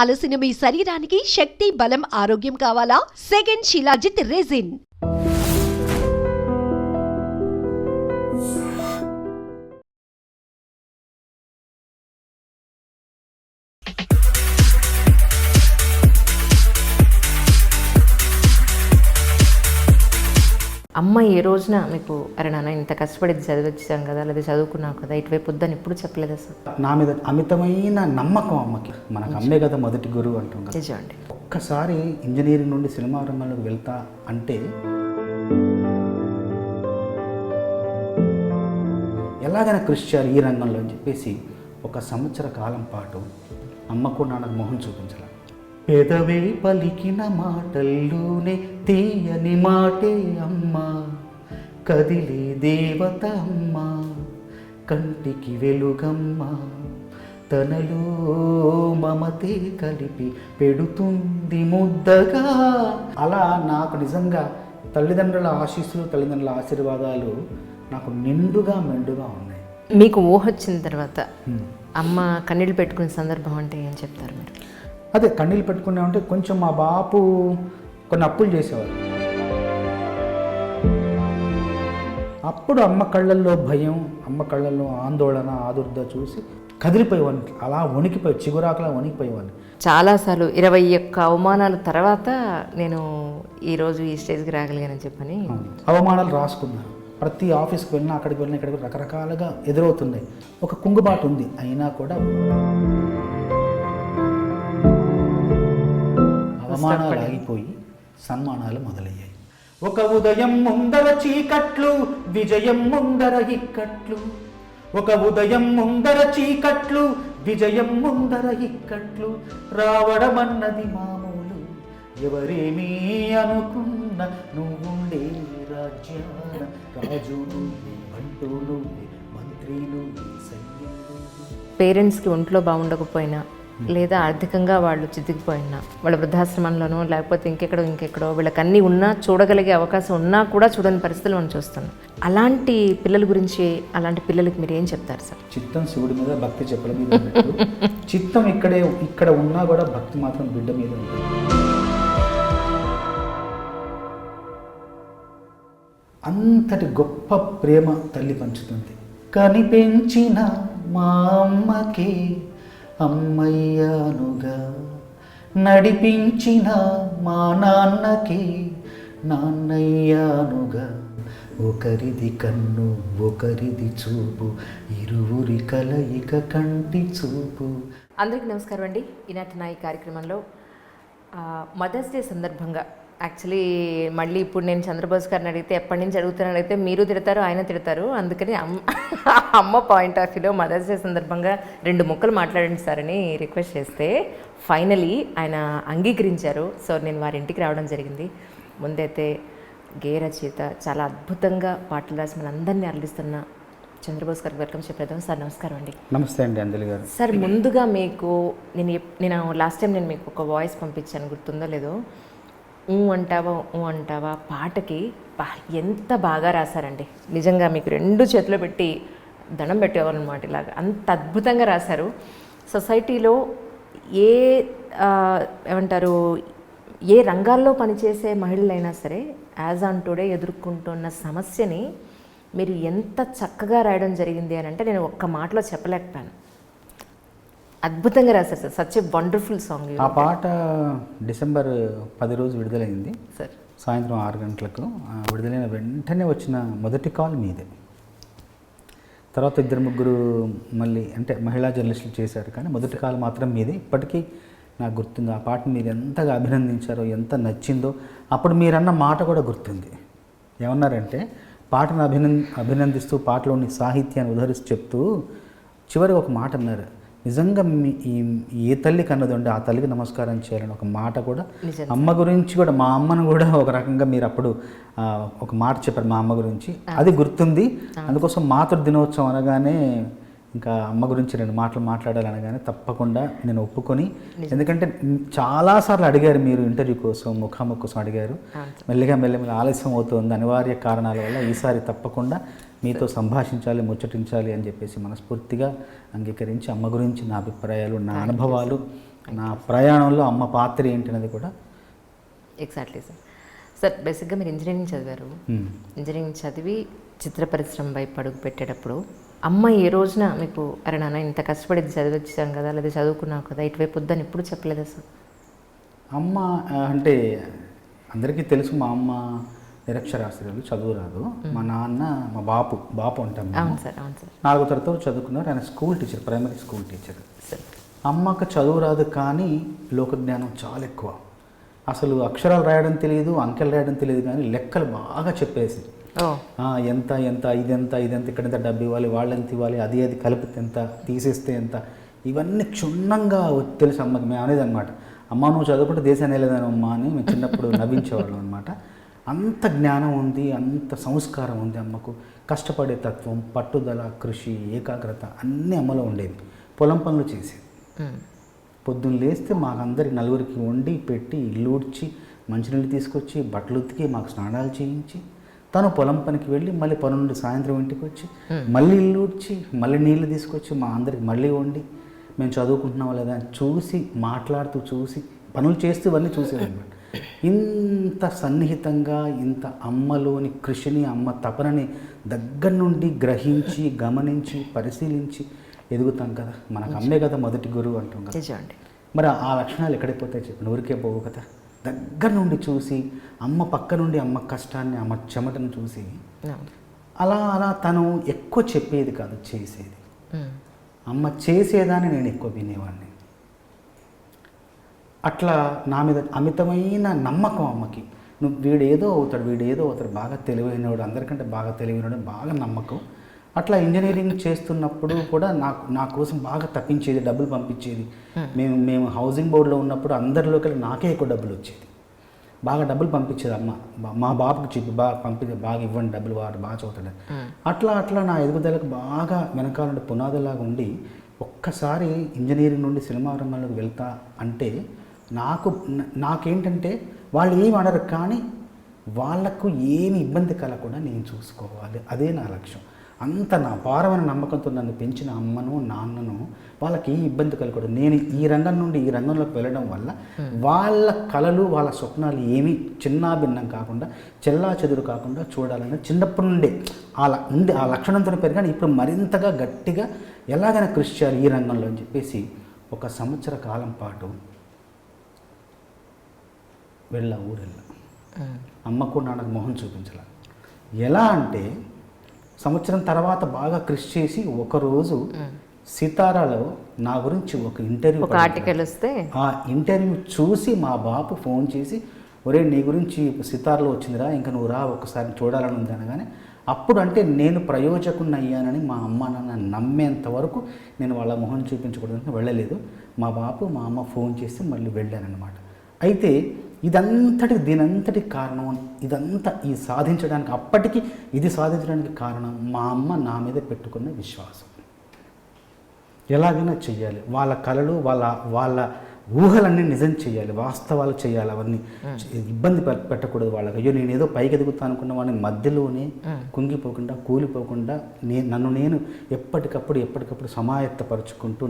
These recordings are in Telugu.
అలసిన మీ శరీరానికి శక్తి, బలం, ఆరోగ్యం కావాలా? Second shilajit resin. అమ్మ ఏ రోజున మీకు అరే నాన్న ఇంత కష్టపడి చదివించాం కదా, లేదా చదువుకున్నావు కదా, ఇటువైపు వద్దని ఎప్పుడు చెప్పలేదు అసలు? నా మీద అమితమైన నమ్మకం అమ్మకి. మనకు అమ్మే కదా మొదటి గురువు అంటాం కదా. నిజమండి. ఒక్కసారి ఇంజనీరింగ్ నుండి సినిమా రంగంలోకి వెళ్తా అంటే ఎలాగైనా కృషి చేయాలి ఈ రంగంలో అని చెప్పేసి 1 సంవత్సర కాలం పాటు అమ్మకు నాన్నకు మొహం చూపించాలి. పెదవే పలికిన మాటల్లోనే తీయని మాటే అమ్మ, కదిలే దేవత అమ్మ, కంటికి వెలుగమ్మ, తనలో మమతే కలిపి పెడుతుంది ముద్దగా. అలా నాకు నిజంగా తల్లిదండ్రుల ఆశీస్సులు, తల్లిదండ్రుల ఆశీర్వాదాలు నాకు నిండుగా మెండుగా ఉన్నాయి. మీకు ఊహ వచ్చిన తర్వాత అమ్మ కన్నీళ్ళు పెట్టుకునే సందర్భం అంటే ఏం చెప్తారు మీరు? అదే కన్నీళ్ళు పెట్టుకున్నామంటే కొంచెం మా బాపు కొన్ని అప్పులు చేసేవారు. అప్పుడు అమ్మ కళ్ళల్లో భయం, అమ్మ కళ్ళల్లో ఆందోళన, ఆదుర్ద చూసి కదిలిపోయేవాడిని. అలా వణికిపోయి చిగురాకలా వణికిపోయేవాడిని. చాలాసార్లు 21 అవమానాల తర్వాత నేను ఈరోజు ఈ స్టేజ్కి రాగలిగానని చెప్పని అవమానాలు రాసుకున్నాను. ప్రతి ఆఫీస్కి వెళ్ళినా, అక్కడికి వెళ్ళినా, ఇక్కడికి రకరకాలుగా ఎదురవుతున్నాయి. ఒక కుంగుబాటు ఉంది. అయినా కూడా అవమానాలు ఆగిపోయి సన్మానాలు మొదలయ్యాయి. ఒక ఉదయం ముందర చీకట్లు, విజయం ముందర ఇక్కట్లు. ఒక ఉదయం ముందర చీకట్లు, విజయం ముందర ఇక్కట్లు. రావడమన్నది మామూలు, ఎవరేమీ అనుకున్న నువ్వుండే రాజ్యాన రాజు నువ్వే, అంటూ నువ్వే, మంత్రి నువ్వే, సైన్యం నువ్వే. పేరెంట్స్కి ఒంట్లో బాగుండకపోయినా, లేదా ఆర్థికంగా వాళ్ళు చితికిపోయినా, వాళ్ళ వృద్ధాశ్రమంలోనో లేకపోతే ఇంకెక్కడో వీళ్ళకి అన్నీ ఉన్నా, చూడగలిగే అవకాశం ఉన్నా కూడా చూడని పరిస్థితులు మనం చూస్తున్నాం. అలాంటి పిల్లల గురించి, అలాంటి పిల్లలకి మీరు ఏం చెప్తారు సార్? చిత్తం శివుడి మీద, భక్తి చెప్పుల మీద ఉన్నట్టు చిత్తం ఇక్కడ ఉన్నా కూడా భక్తి మాత్రం బిడ్డ మీద ఉంటుంది. అంతటి గొప్ప ప్రేమ తల్లి పంచుతుంది. కనిపెంచిన మా అమ్మకి అమ్మయ్యానుగా, నడిపించిన మా నాన్నకి నాన్నయ్యానుగా. ఒకరిది కన్ను, ఒకరిది చూపు, ఇరువురి కలయిక కంటి చూపు. అందరికీ నమస్కారం అండి. ఈనాటి నా ఈ కార్యక్రమంలో మదర్స్ డే సందర్భంగా, యాక్చువల్లీ మళ్ళీ ఇప్పుడు నేను చంద్రబోస్ గారిని అడిగితే, ఎప్పటి నుంచి అడుగుతున్నాను అడిగితే మీరు తిడతారు, ఆయన తిడతారు. అందుకని అమ్మ పాయింట్ ఆఫ్ వ్యూలో మదర్స్ డే సందర్భంగా 2 ముక్కలు మాట్లాడండి సార్ అని రిక్వెస్ట్ చేస్తే ఫైనలీ ఆయన అంగీకరించారు. సో నేను వారి ఇంటికి రావడం జరిగింది. ముందైతే గేయ రచయిత, చాలా అద్భుతంగా పాటలు రాసి మన అందరినీ అల్లిస్తున్న చంద్రబోస్ గారికి వెల్కమ్ చెప్పేద్దాం. సార్ నమస్కారం అండి. నమస్తే అండి అంజలి గారు. సార్ ముందుగా మీకు నేను లాస్ట్ టైం నేను మీకు ఒక వాయిస్ పంపించాను, గుర్తుందో లేదో, అంటావా పాటకి ఎంత బాగా రాశారండి. నిజంగా మీకు 2 చేతులు పెట్టి దండం పెట్టేవారు అనమాట. ఇలాగా అంత అద్భుతంగా రాశారు. సొసైటీలో ఏమంటారు, ఏ రంగాల్లో పనిచేసే మహిళలైనా సరే యాజ్ ఆన్ టుడే ఎదుర్కొంటున్న సమస్యని మీరు ఎంత చక్కగా రాయడం జరిగింది అని అంటే నేను ఒక్క మాటలో చెప్పలేకపోయాను. అద్భుతంగా రాశారు sir. Such a wonderful song. ఆ పాట డిసెంబర్ 10 రోజు విడుదలైంది సార్. సాయంత్రం 6 గంటలకు విడుదలైన వెంటనే వచ్చిన మొదటి కాల్ మీదే. తర్వాత 2-3 మళ్ళీ అంటే మహిళా జర్నలిస్టులు చేశారు, కానీ మొదటి కాల్ మాత్రం మీదే. ఇప్పటికీ నాకు గుర్తుంది. ఆ పాటను మీరు ఎంతగా అభినందించారో, ఎంత నచ్చిందో. అప్పుడు మీరన్న మాట కూడా గుర్తుంది. ఏమన్నారంటే, పాటను అభినందిస్తూ పాటలోని సాహిత్యాన్ని ఉదహరిస్తూ చెప్తూ చివరికి ఒక మాట అన్నారు, నిజంగా ఏ తల్లికి అన్నదండి ఆ తల్లికి నమస్కారం చేయాలని ఒక మాట కూడా. అమ్మ గురించి కూడా, మా అమ్మను కూడా ఒక రకంగా మీరు అప్పుడు ఒక మాట చెప్పారు మా అమ్మ గురించి, అది గుర్తుంది. అందుకోసం మాతృ దినోత్సవం అనగానే ఇంకా అమ్మ గురించి 2 మాటలు మాట్లాడాలనగానే తప్పకుండా నేను ఒప్పుకొని, ఎందుకంటే చాలాసార్లు అడిగారు మీరు ఇంటర్వ్యూ కోసం, ముఖాముఖి కోసం అడిగారు. మెల్లిగా ఆలస్యం అవుతుంది అనివార్య కారణాల వల్ల. ఈసారి తప్పకుండా మీతో సంభాషించాలి, ముచ్చటించాలి అని చెప్పేసి మనస్ఫూర్తిగా అంగీకరించి అమ్మ గురించి నా అభిప్రాయాలు, నా అనుభవాలు నా ప్రయాణంలో అమ్మ పాత్ర ఏంటనేది కూడా. Exactly sir. సార్ బేసిక్గా మీరు ఇంజనీరింగ్ చదివారు. ఇంజనీరింగ్ చదివి చిత్ర పరిశ్రమ వైపు అడుగు పెట్టేటప్పుడు అమ్మ ఏ రోజున మీకు అరే నాన్న ఇంత కష్టపడి చదివచ్చాం కదా, లేదా చదువుకున్నావు కదా, ఇటువైపు వద్దని ఎప్పుడు చెప్పలేదా సార్? అమ్మ అంటే అందరికీ తెలుసు, మా అమ్మ నిరక్షరాస్యురాలు, చదువు రాదు. మా నాన్న మా బాపు అంటాం. అవును సార్, అవును సార్. 4వ తరగతి చదువుకున్నారు. ఆయన school teacher, primary school teacher. Sir అమ్మకు చదువు రాదు కానీ లోకజ్ఞానం చాలా ఎక్కువ. అసలు అక్షరాలు రాయడం తెలియదు, అంకెలు రాయడం తెలియదు, కానీ లెక్కలు బాగా చెప్పేసి ఎంత ఎంత ఇదెంత ఇక్కడ ఎంత డబ్బు ఇవ్వాలి, వాళ్ళెంత ఇవ్వాలి, అది కలిపితే ఎంత, తీసేస్తే ఎంత, ఇవన్నీ క్షుణ్ణంగా తెలుసు అమ్మకి. మేము అనేది అనమాట, అమ్మ నువ్వు చదువుకుంటే దేశాన్ని వెళ్ళేదని అమ్మ అని మేము చిన్నప్పుడు నవ్వించేవాళ్ళం అనమాట. అంత జ్ఞానం ఉంది, అంత సంస్కారం ఉంది అమ్మకు. కష్టపడే తత్వం, పట్టుదల, కృషి, ఏకాగ్రత అన్నీ అమ్మలో ఉండేది. పొలం పనులు చేసేది. పొద్దున్న లేస్తే మాకందరి నలుగురికి వండి పెట్టి, ఇల్లు ఊడ్చి, మంచినీళ్ళు తీసుకొచ్చి, బట్టలు ఉతికి, మాకు స్నానాలు చేయించి, తను పొలం పనికి వెళ్ళి మళ్ళీ పని నుండి సాయంత్రం ఇంటికి వచ్చి మళ్ళీ ఇల్లు ఊడ్చి, మళ్ళీ నీళ్ళు తీసుకొచ్చి మా అందరికి మళ్ళీ వండి, మేము చదువుకుంటున్నామా లేదా అని చూసి, మాట్లాడుతూ చూసి, పనులు చేస్తూ ఇవన్నీ చూసేదన్నమాట. ఇంత సన్నిహితంగా, ఇంత అమ్మలోని కృషిని, అమ్మ తపనని దగ్గర నుండి గ్రహించి, గమనించి, పరిశీలించి ఎదుగుతాం కదా. మనకు అమ్మే కదా మొదటి గురువు అంటాం కదా. మరి ఆ లక్షణాలు ఎక్కడికి పోతాయి చెప్పండి, ఊరికే పోవు కదా. దగ్గర నుండి చూసి, అమ్మ పక్క నుండి అమ్మ కష్టాన్ని, అమ్మ చెమటను చూసి, అలా అలా తను ఎక్కువ చెప్పేది కాదు, చేసేది. అమ్మ చేసేదాన్ని నేను ఎక్కువ వినేవాడిని. అట్లా నా మీద అమితమైన నమ్మకం అమ్మకి. వీడేదో అవుతాడు, బాగా తెలివైనవాడు, అందరికంటే బాగా తెలివైనవాడు, బాగా నమ్మకం. అట్లా ఇంజనీరింగ్ చేస్తున్నప్పుడు కూడా నా కోసం బాగా తప్పించేది, డబ్బులు పంపించేది. మేము హౌసింగ్ బోర్డులో ఉన్నప్పుడు అందరిలోకి నాకే ఎక్కువ డబ్బులు వచ్చేది. బాగా డబ్బులు పంపించేది అమ్మ. మా బాబుకి చెప్పి బాగా ఇవ్వండి డబ్బులు, వాడు బాగా చదువుతాడు. అట్లా నా ఎదుగుదలకు బాగా వెనకాల నుండి పునాదులాగా ఉండి, ఒక్కసారి ఇంజనీరింగ్ నుండి సినిమా రంగంలోకి వెళ్తా అంటే నాకేంటంటే వాళ్ళు ఏమి అనరు, కానీ వాళ్లకు ఏమి ఇబ్బంది కలగకుండా నేను చూసుకోవాలి, అదే నా లక్ష్యం. అంత నా పారమైన నమ్మకంతో నన్ను పెంచిన అమ్మను, నాన్నను వాళ్ళకి ఏ ఇబ్బంది కలగకూడదు. నేను ఈ రంగం నుండి ఈ రంగంలోకి వెళ్ళడం వల్ల వాళ్ళ కలలు, వాళ్ళ స్వప్నాలు ఏమీ చిన్నాభిన్నం కాకుండా, చెల్లా చెదురు కాకుండా చూడాలని చిన్నప్పటి నుండే ఆ లక్షణంతో పెరిగాను. ఇప్పుడు మరింతగా గట్టిగా ఎలాగైనా కృషి చేయాలి ఈ రంగంలో అని చెప్పేసి 1 సంవత్సర కాలం పాటు ఊరెళ్ళా. అమ్మకు నాన్నకు మొహం చూపించాల. ఎలా అంటే సంవత్సరం తర్వాత బాగా కృషి చేసి ఒకరోజు సితారాలో నా గురించి ఒక ఇంటర్వ్యూ, ఆర్టికల్ వస్తే ఆ ఇంటర్వ్యూ చూసి మా బాపు ఫోన్ చేసి, ఒరే నీ గురించి సితారాలో వచ్చిందిరా, ఇంకా నువ్వు రా ఒకసారి చూడాలని ఉంది అనగానే, అప్పుడు అంటే నేను ప్రయోజకుని అయ్యానని మా అమ్మ నాన్న నమ్మేంత వరకు నేను వాళ్ళ మొహం చూపించకూడదని వెళ్ళలేదు. మా బాపు మా అమ్మ ఫోన్ చేసి మళ్ళీ వెళ్ళానన్నమాట. అయితే దీనంతటి కారణం, ఇదంతా అప్పటికి ఇది సాధించడానికి కారణం మా అమ్మ నా మీద పెట్టుకున్న విశ్వాసం. ఎలాగైనా చెయ్యాలి, వాళ్ళ కళలు, వాళ్ళ ఊహలన్నీ నిజం చేయాలి, వాస్తవాలు చేయాలి, అవన్నీ ఇబ్బంది పెట్టకూడదు వాళ్ళకి. అయ్యో నేను ఏదో పైకి ఎదుగుతా అనుకున్న వాడిని మధ్యలోనే కుంగిపోకుండా, కూలిపోకుండా నన్ను నేను ఎప్పటికప్పుడు సమాయత్తపరుచుకుంటూ,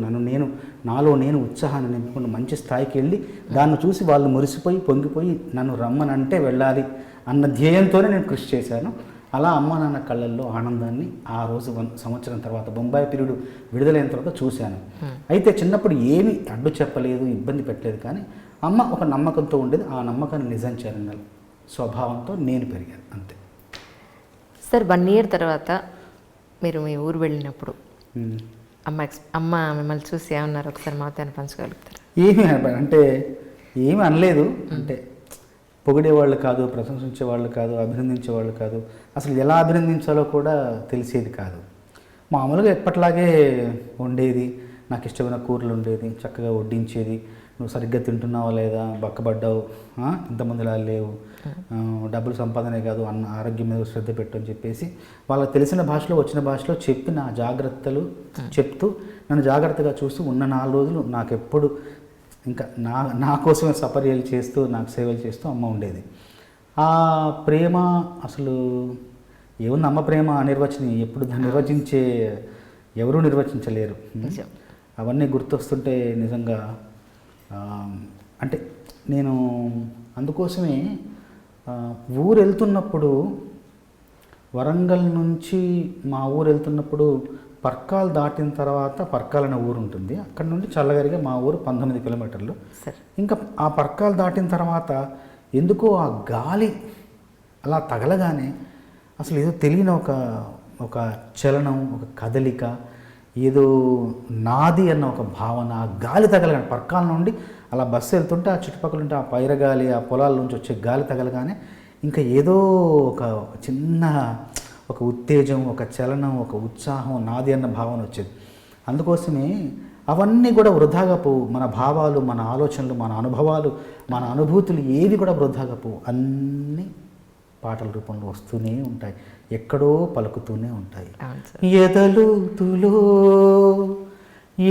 నాలో నేను ఉత్సాహాన్ని నింపుకుంటూ మంచి స్థాయికి వెళ్ళి దాన్ని చూసి వాళ్ళు మురిసిపోయి పొంగిపోయి నన్ను రమ్మనంటే వెళ్ళాలి అన్న ధ్యేయంతోనే నేను కృషి చేశాను. అలా అమ్మ నాన్న కళ్ళల్లో ఆనందాన్ని ఆ రోజు 1 సంవత్సరం తర్వాత బొంబాయి పీరియడ్ విడుదలైన తర్వాత చూశాను. అయితే చిన్నప్పుడు ఏమీ అడ్డు చెప్పలేదు, ఇబ్బంది పెట్టలేదు, కానీ అమ్మ ఒక నమ్మకంతో ఉండేది. ఆ నమ్మకాన్ని నిజం చేయాలన్న స్వభావంతో నేను పెరిగాను, అంతే. సార్ 1 year తర్వాత మీరు మీ ఊరు వెళ్ళినప్పుడు అమ్మ మిమ్మల్ని చూసి ఏమన్నారు, ఒకసారి మాతో పంచగలుగుతారు? ఏమీ అనలేదు. అంటే పొగిడేవాళ్ళు కాదు, ప్రశంసించేవాళ్ళు కాదు, అభినందించేవాళ్ళు కాదు, అసలు ఎలా అభినందించాలో కూడా తెలిసేది కాదు. మామూలుగా ఎప్పట్లాగే ఉండేది. నాకు ఇష్టమైన కూరలు ఉండేది, చక్కగా వడ్డించేది. నువ్వు సరిగ్గా తింటున్నావా లేదా, బక్కబడ్డావు, ఇంతమందిలా లేవు, డబ్బులు సంపాదనే కాదు, ఆరోగ్యం మీద శ్రద్ధ పెట్టు అని చెప్పేసి వాళ్ళకి తెలిసిన భాషలో, వచ్చిన భాషలో చెప్పి నా జాగ్రత్తలు చెప్తూ నన్ను జాగ్రత్తగా చూస్తూ ఉన్న 4 రోజులు నాకెప్పుడు ఇంకా నా కోసమే సపర్యలు చేస్తూ, నాకు సేవలు చేస్తూ అమ్మ ఉండేది. ఆ ప్రేమ అసలు ఏముంది, అమ్మ ప్రేమ అనిర్వచనీయం. ఎప్పుడు దాన్ని ఎవరూ నిర్వచించలేరు. అవన్నీ గుర్తొస్తుంటే నిజంగా అంటే నేను అందుకోసమే ఊరు వెళ్తున్నప్పుడు వరంగల్ నుంచి మా ఊరు వెళ్తున్నప్పుడు పర్కాలు దాటిన తర్వాత పర్కాల్ అనే ఊరు ఉంటుంది. అక్కడ నుండి చల్లగరిగా మా ఊరు 19 కిలోమీటర్లు. ఇంకా ఆ పర్కాలు దాటిన తర్వాత ఎందుకో ఆ గాలి అలా తగలగానే అసలు ఏదో తెలియని ఒక చలనం, ఒక కదలిక, ఏదో నాది అన్న ఒక భావన, ఆ గాలి తగలగానే పర్కాల నుండి అలా బస్సు వెళ్తుంటే ఆ చుట్టుపక్కల ఉంటే ఆ పైరగాలి, ఆ పొలాల నుంచి వచ్చే గాలి తగలగానే ఇంకా ఏదో ఒక చిన్న ఒక ఉత్తేజం, ఒక చలనం, ఒక ఉత్సాహం, నాది అన్న భావన వచ్చేది. అందుకోసమే అవన్నీ కూడా వృధాగా పోవు. మన భావాలు, మన ఆలోచనలు, మన అనుభవాలు, మన అనుభూతులు ఏవి కూడా వృధాగా పోవు. అన్నీ పాటల రూపంలో వస్తూనే ఉంటాయి, ఎక్కడో పలుకుతూనే ఉంటాయి. ఎదలుతులో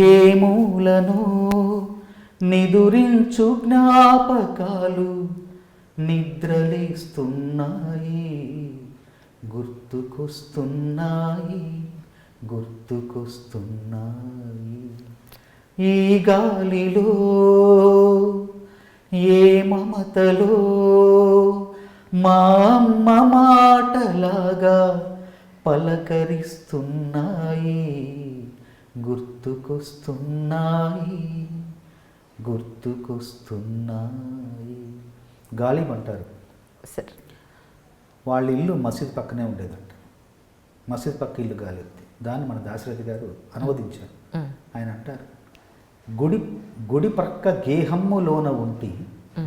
ఏ మూలనో నిదురించు జ్ఞాపకాలు నిద్రలేస్తున్నాయి, గుర్తుకొస్తున్నాయి, గుర్తుకొస్తున్నాయి. ఈ గాలిలో ఏ మమతలో మా అమ్మ మాటలాగా పలకరిస్తున్నాయి, గుర్తుకొస్తున్నాయి, గుర్తుకొస్తున్నాయి. గాలిబ్ అంటారు. సార్ వాళ్ళ ఇల్లు మసీద్ పక్కనే ఉండేదంట. మసీద్ పక్క ఇల్లు గాలిబ్. దాన్ని మన దాశరథి గారు అనువదించారు. ఆయన అంటారు, గుడి ప్రక్క గేహమ్ములోన ఉంటి,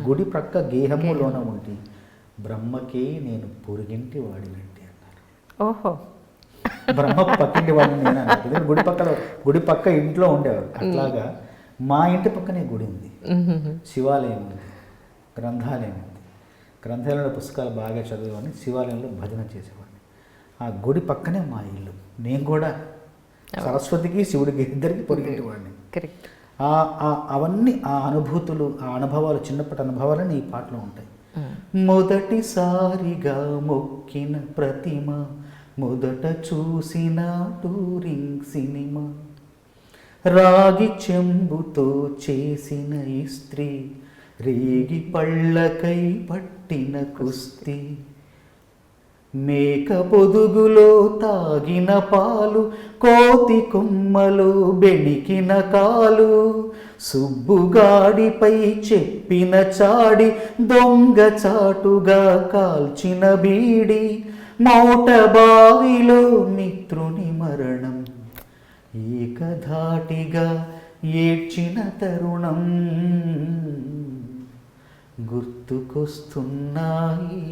గుడి ప్రక్క గేహమ్ములోన ఉంటి, బ్రహ్మకే నేను పొరుగింటి వాడినంటి అన్నారు. ఓహో, బ్రహ్మ పక్కింటి వాడిని నేను అన్నారు. గుడి పక్క ఇంట్లో ఉండేవారు. అట్లాగా మా ఇంటి పక్కనే గుడి ఉంది, శివాలయం ఉంది, గ్రంథాలయం ఉంది. గ్రంథాలయంలో పుస్తకాలు బాగా చదివేవాడిని, శివాలయంలో భజన చేసేవాడిని. ఆ గుడి పక్కనే మా ఇల్లు. నేను కూడా సరస్వతికి శివుడికి ఇద్దరికి పొరిగింటి వాడిని. కరెక్ట్. అవన్నీ ఆ అనుభూతులు, ఆ అనుభవాలు, చిన్నప్పటి అనుభవాలని ఈ పాటలో ఉంటాయి. మొదటిసారిగా మొక్కిన ప్రతిమ, మొదట చూసిన టూరింగ్ సినిమా, రాగి చెంబుతో చేసిన ఇస్త్రీ, రేగి పళ్ళకై పట్టిన కుస్తీ, మేక పొదుగులో తాగిన పాలు, కోతి కొమ్మలో బెణికిన కాలు, సుబ్బుగాడిపై చెప్పిన చాడి, దొంగ చాటుగా కాల్చిన బీడి, మౌట బావిలో మిత్రుని మరణం, ఏకధాటిగా ఏడ్చిన తరుణం, గుర్తుకొస్తున్నాయి,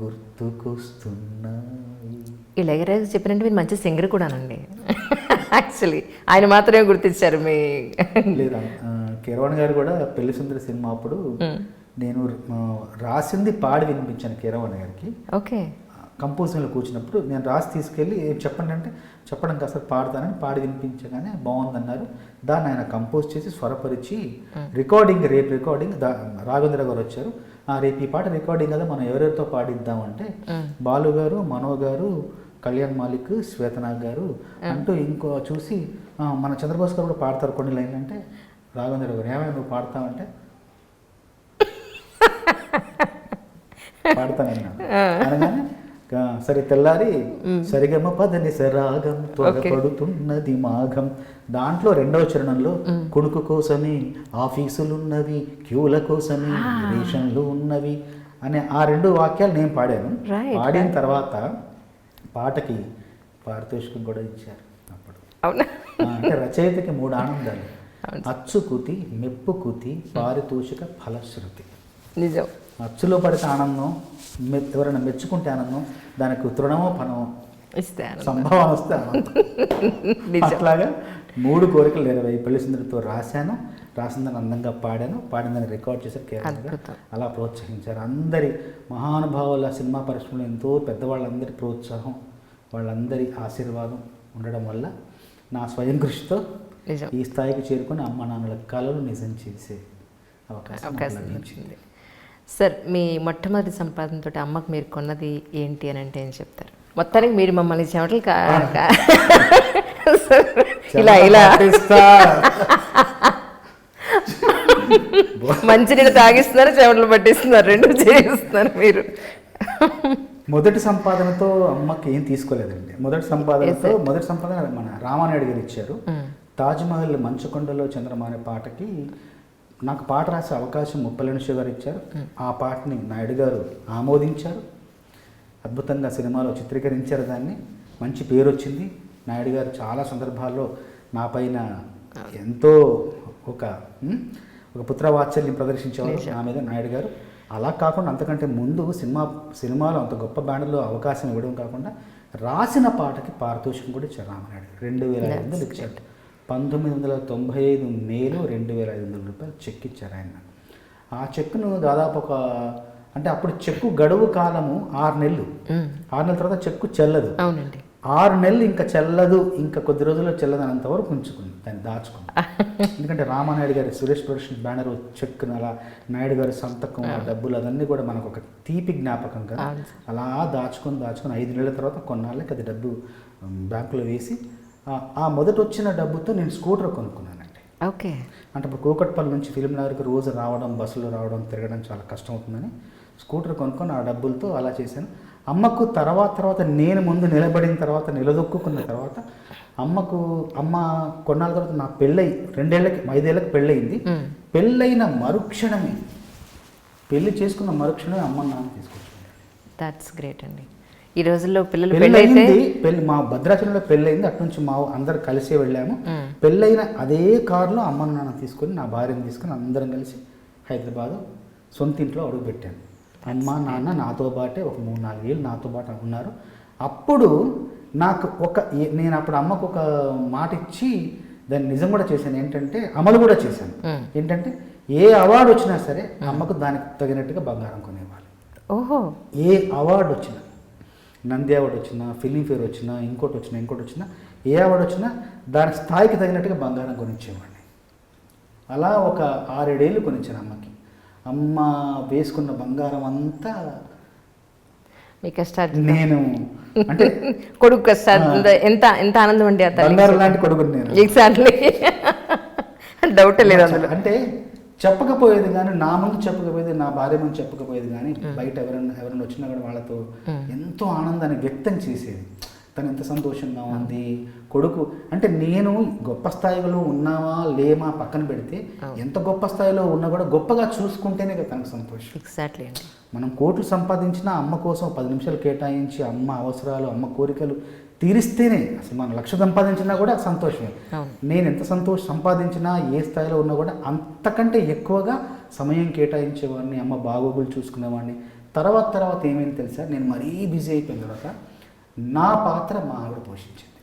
గుర్తుకొస్తున్నాయి. ఇళయరాజా చెప్పినట్టు మీరు మంచి సింగర్ కూడానండి. యాక్చువల్లీ ఆయన మాత్రమే గుర్తించారు మీ. లేదా కీరవాణి గారు కూడా పెళ్లి సుందరి సినిమా అప్పుడు నేను రాసింది పాడి వినిపించాను కీరవాణి గారికి. ఓకే. కంపోజింగ్లో కూర్చున్నప్పుడు నేను రాసి తీసుకెళ్ళి చెప్పండి అంటే చెప్పడం కాస్త పాడతానని పాడి వినిపించగానే బాగుందన్నారు. దాన్ని ఆయన కంపోజ్ చేసి స్వరపరిచి రికార్డింగ్, రేపు రికార్డింగ్ రాఘవేంద్ర గారు వచ్చారు. రేపు ఈ పాట రికార్డింగ్ కదా, మనం ఎవరెవరితో పాడిద్దామంటే బాలు గారు, మనో గారు, కళ్యాణ్ మాలిక్, శ్వేతనాగ్ గారు అంటూ ఇంకో చూసి మన చంద్రబోస్ గారు కూడా పాడతారు కొన్ని లైన్లు అంటే, రాఘవేంద్ర గారు ఏమైనా నువ్వు పాడతావంటే పాడతానన్నాను. అనగానే సరే తెల్లారి సరిగమ పదని సరాగం త్వరపడుతున్నది మాఘం, దాంట్లో రెండవ చరణంలో కొడుకు కోసమే ఆఫీసులున్నవి, క్యూల కోసమే రేషన్లు ఉన్నవి అనే ఆ రెండు వాక్యాలు నేను పాడాను. పాడిన తర్వాత పాటకి పారితోషికం కూడా ఇచ్చారు అప్పుడు. అంటే రచయితకి 3 ఆనందాలు: అచ్చుకుతి, మెప్పుకుతి, పారితోషిక ఫలశ్రుతి. నిజం. అచ్చులో పడితే ఆనందం, ఎవరైనా మెచ్చుకుంటే ఆనందం, దానికి తృణమో ఫలమో ఇస్తే సంభావన వస్తే ఆనందం. అట్లాగా 3 కోరికలు నెరవేరాయి. పెళ్లి సుందరితో రాశాను, రాసిందని అందంగా పాడాను, పాడిందని రికార్డ్ చేశారు కేరళ. అలా ప్రోత్సహించారు అందరి మహానుభావుల, సినిమా పరిశ్రమలో ఎంతో పెద్దవాళ్ళందరి ప్రోత్సాహం, వాళ్ళందరి ఆశీర్వాదం ఉండడం వల్ల నా స్వయం కృషితో ఈ స్థాయికి చేరుకొని అమ్మ నాన్నల కళలు నిజం చేసే అవకాశం లభించింది. సార్, మీ మొట్టమొదటి సంపాదనతో అమ్మకు మీరు కొన్నది ఏంటి అని అంటే ఏం చెప్తారు? మొత్తానికి మీరు మమ్మల్ని చెమటలు ఇలా మంచినీళ్ళు తాగిస్తున్నారు, చెమటలు పట్టిస్తున్నారు, రెండు చేస్తున్నారు మీరు. మొదటి సంపాదనతో అమ్మకి ఏం తీసుకోలేదండి. మొదటి సంపాదన మన రామానాయుడు గారు ఇచ్చారు. తాజ్మహల్ మంచుకొండలో చంద్రమా అనే పాటకి నాకు పాట రాసే అవకాశం ముప్పలేని గారు ఇచ్చారు. ఆ పాటని నాయుడు గారు ఆమోదించారు, అద్భుతంగా సినిమాలో చిత్రీకరించారు. దాన్ని మంచి పేరు వచ్చింది. నాయుడు గారు చాలా సందర్భాల్లో నా పైన ఎంతో ఒక పుత్రవాత్సల్యం ప్రదర్శించేవారు నా మీద నాయుడు గారు. అలా కాకుండా అంతకంటే ముందు సినిమాలో అంత గొప్ప బ్యాండ్లో అవకాశం ఇవ్వడం కాకుండా రాసిన పాటకి పారితోషికం కూడా ఇచ్చారు రామనాయుడు. 2500 ఇచ్చారు. 1995 మేలో 2500 రూపాయలు చెక్ ఇచ్చారు ఆయన. ఆ చెక్కును దాదాపు అంటే అప్పుడు చెక్కు గడువు కాలము 6 నెలలు. 6 నెలల తర్వాత చెక్కు చెల్లదు. అవునండి. 6 నెలలు ఇంకా చెల్లదు, ఇంకా కొద్ది రోజుల్లో చెల్లదనంత వరకు ఉంచుకుంది, దాన్ని దాచుకుంది. ఎందుకంటే రామానాయుడు గారి సురేష్ ప్రొడక్షన్ బ్యానర్ చెక్కును అలా నాయుడు గారి సంతకం, ఆ డబ్బులు అదన్నీ కూడా మనకు ఒక తీపి జ్ఞాపకం కదా. అలా దాచుకొని 5 నెలల తర్వాత కొన్నాళ్ళకి అది డబ్బు బ్యాంకులో వేసి ఆ మొదట వచ్చిన డబ్బుతో నేను స్కూటర్ కొనుక్కున్నానండి. ఓకే. అంటే ఇప్పుడు కూకట్పల్లి నుంచి ఫిలిం నగర్కి రోజు రావడం, బస్సులో రావడం, తిరగడం చాలా కష్టం అవుతుందని స్కూటర్ కొనుక్కొని ఆ డబ్బులతో అలా చేశాను. అమ్మకు తర్వాత నేను ముందు నిలబడిన తర్వాత, నిలదొక్కున్న తర్వాత అమ్మ కొన్నాళ్ళ తర్వాత నా పెళ్ళై 5 ఏళ్ళకి పెళ్ళయింది. పెళ్ళైన మరుక్షణమే, పెళ్ళి చేసుకున్న మరుక్షణమే అమ్మ నాన్న తీసుకొచ్చాను. దట్స్ గ్రేట్ అండి. ఈ రోజుల్లో పిల్లలు పెళ్ళి మా భద్రాచలంలో పెళ్ళయింది. అటు నుంచి మా అందరు కలిసే వెళ్ళాము. పెళ్ళైన అదే కారులో అమ్మ నాన్న తీసుకొని, నా భార్యను తీసుకొని అందరం కలిసి హైదరాబాదు సొంత ఇంట్లో అడుగు పెట్టాను. అమ్మ నాన్న నాతో పాటే ఒక 3-4 ఏళ్ళు నాతో పాటు ఉన్నారు. అప్పుడు నాకు నేను అప్పుడు అమ్మకు ఒక మాట ఇచ్చి దాన్ని నిజం కూడా చేశాను. ఏంటంటే అమలు కూడా చేశాను. ఏంటంటే ఏ అవార్డు వచ్చినా సరే అమ్మకు దానికి తగినట్టుగా బంగారం కొనేవాళ్ళు. ఓహో. ఏ అవార్డు వచ్చినా, నంది అవార్డు వచ్చినా, ఫిలింఫేర్ వచ్చినా, ఇంకోటి వచ్చినా, ఏ అవార్డు వచ్చినా దాని స్థాయికి తగినట్టుగా బంగారం కొనిచ్చేవాడిని. అలా ఒక 6-7 ఏళ్ళు కొనిచ్చాను అమ్మకి. అమ్మ వేసుకున్న బంగారం అంతా మీ కష్టాలు నేను, అంటే కొడుకు కష్టాలు ఎంత ఎంత ఆనందం అండి. బంగారం లాంటి కొడుకు నేను. ఎగ్జాక్ట్లీ, డౌట్ లేదు అందులో. అంటే చెప్పకపోయేది కానీ, నా ముందు చెప్పకపోయేది, నా భార్య ముందు చెప్పకపోయేది కానీ, బయట ఎవరైనా వచ్చినా కూడా వాళ్ళతో ఎంతో ఆనందాన్ని వ్యక్తం చేసేది. తను ఎంత సంతోషంగా ఉంది కొడుకు. అంటే నేను గొప్ప స్థాయిలో ఉన్నావా లేమా పక్కన పెడితే, ఎంత గొప్ప స్థాయిలో ఉన్నా కూడా గొప్పగా చూసుకుంటేనే కదా తనకు సంతోషం. ఎగ్జాక్ట్లీ అండి. మనం కోట్లు సంపాదించినా అమ్మ కోసం 10 నిమిషాలు కేటాయించి అమ్మ అవసరాలు, అమ్మ కోరికలు తీరిస్తేనే, అసలు మనం 1,00,000 సంపాదించినా కూడా సంతోషమే. నేను ఎంత సంపాదించినా, ఏ స్థాయిలో ఉన్నా కూడా అంతకంటే ఎక్కువగా సమయం కేటాయించేవాడిని, అమ్మ బాగోగులు చూసుకునేవాడిని. తర్వాత ఏమైంది తెలుసా, నేను మరీ బిజీ అయిపోయిన తర్వాత నా పాత్ర మా ఆవిడ పోషించింది.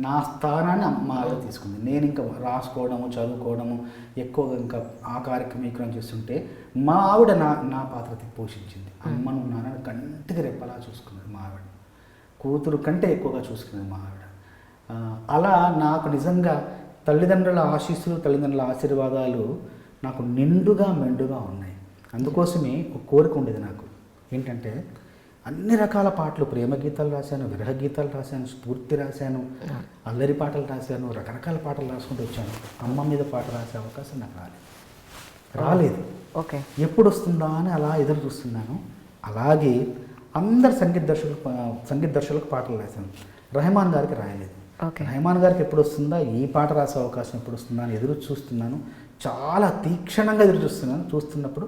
నా స్థానాన్ని మా ఆవిడ తీసుకుంది. నేను ఇంకా రాసుకోవడము, చదువుకోవడము, ఎక్కువగా ఇంకా ఆ కార్యక్రమం చేస్తుంటే మా ఆవిడ నా పాత్ర పోషించింది. అమ్మను నాన్నని కంటికి రెప్పలా చూసుకున్నది మా ఆవిడ. కూతురు కంటే ఎక్కువగా చూసుకున్నది మా ఆవిడ. అలా నాకు నిజంగా తల్లిదండ్రుల ఆశీస్సులు, తల్లిదండ్రుల ఆశీర్వాదాలు నాకు నిండుగా మెండుగా ఉన్నాయి. అందుకోసమే ఒక కోరిక ఉండేది నాకు. ఏంటంటే అన్ని రకాల పాటలు, ప్రేమ గీతాలు రాశాను, విరహ గీతాలు రాశాను, స్ఫూర్తి రాశాను, అల్లరి పాటలు రాశాను, రకరకాల పాటలు రాసుకుంటూ వచ్చాను. అమ్మ మీద పాట రాసే అవకాశం నాకు రాలేదు. ఓకే. ఎప్పుడు వస్తుందా అని అలా ఎదురు చూస్తున్నాను. అలాగే అందరు సంగీత దర్శకులకు పాటలు రాశాను. రెహమాన్ గారికి రాయలేదు. రెహమాన్ గారికి ఎప్పుడు వస్తుందా, ఈ పాట రాసే అవకాశం ఎప్పుడు వస్తుందా అని ఎదురు చూస్తున్నాను. చాలా తీక్షణంగా ఎదురు చూస్తున్నప్పుడు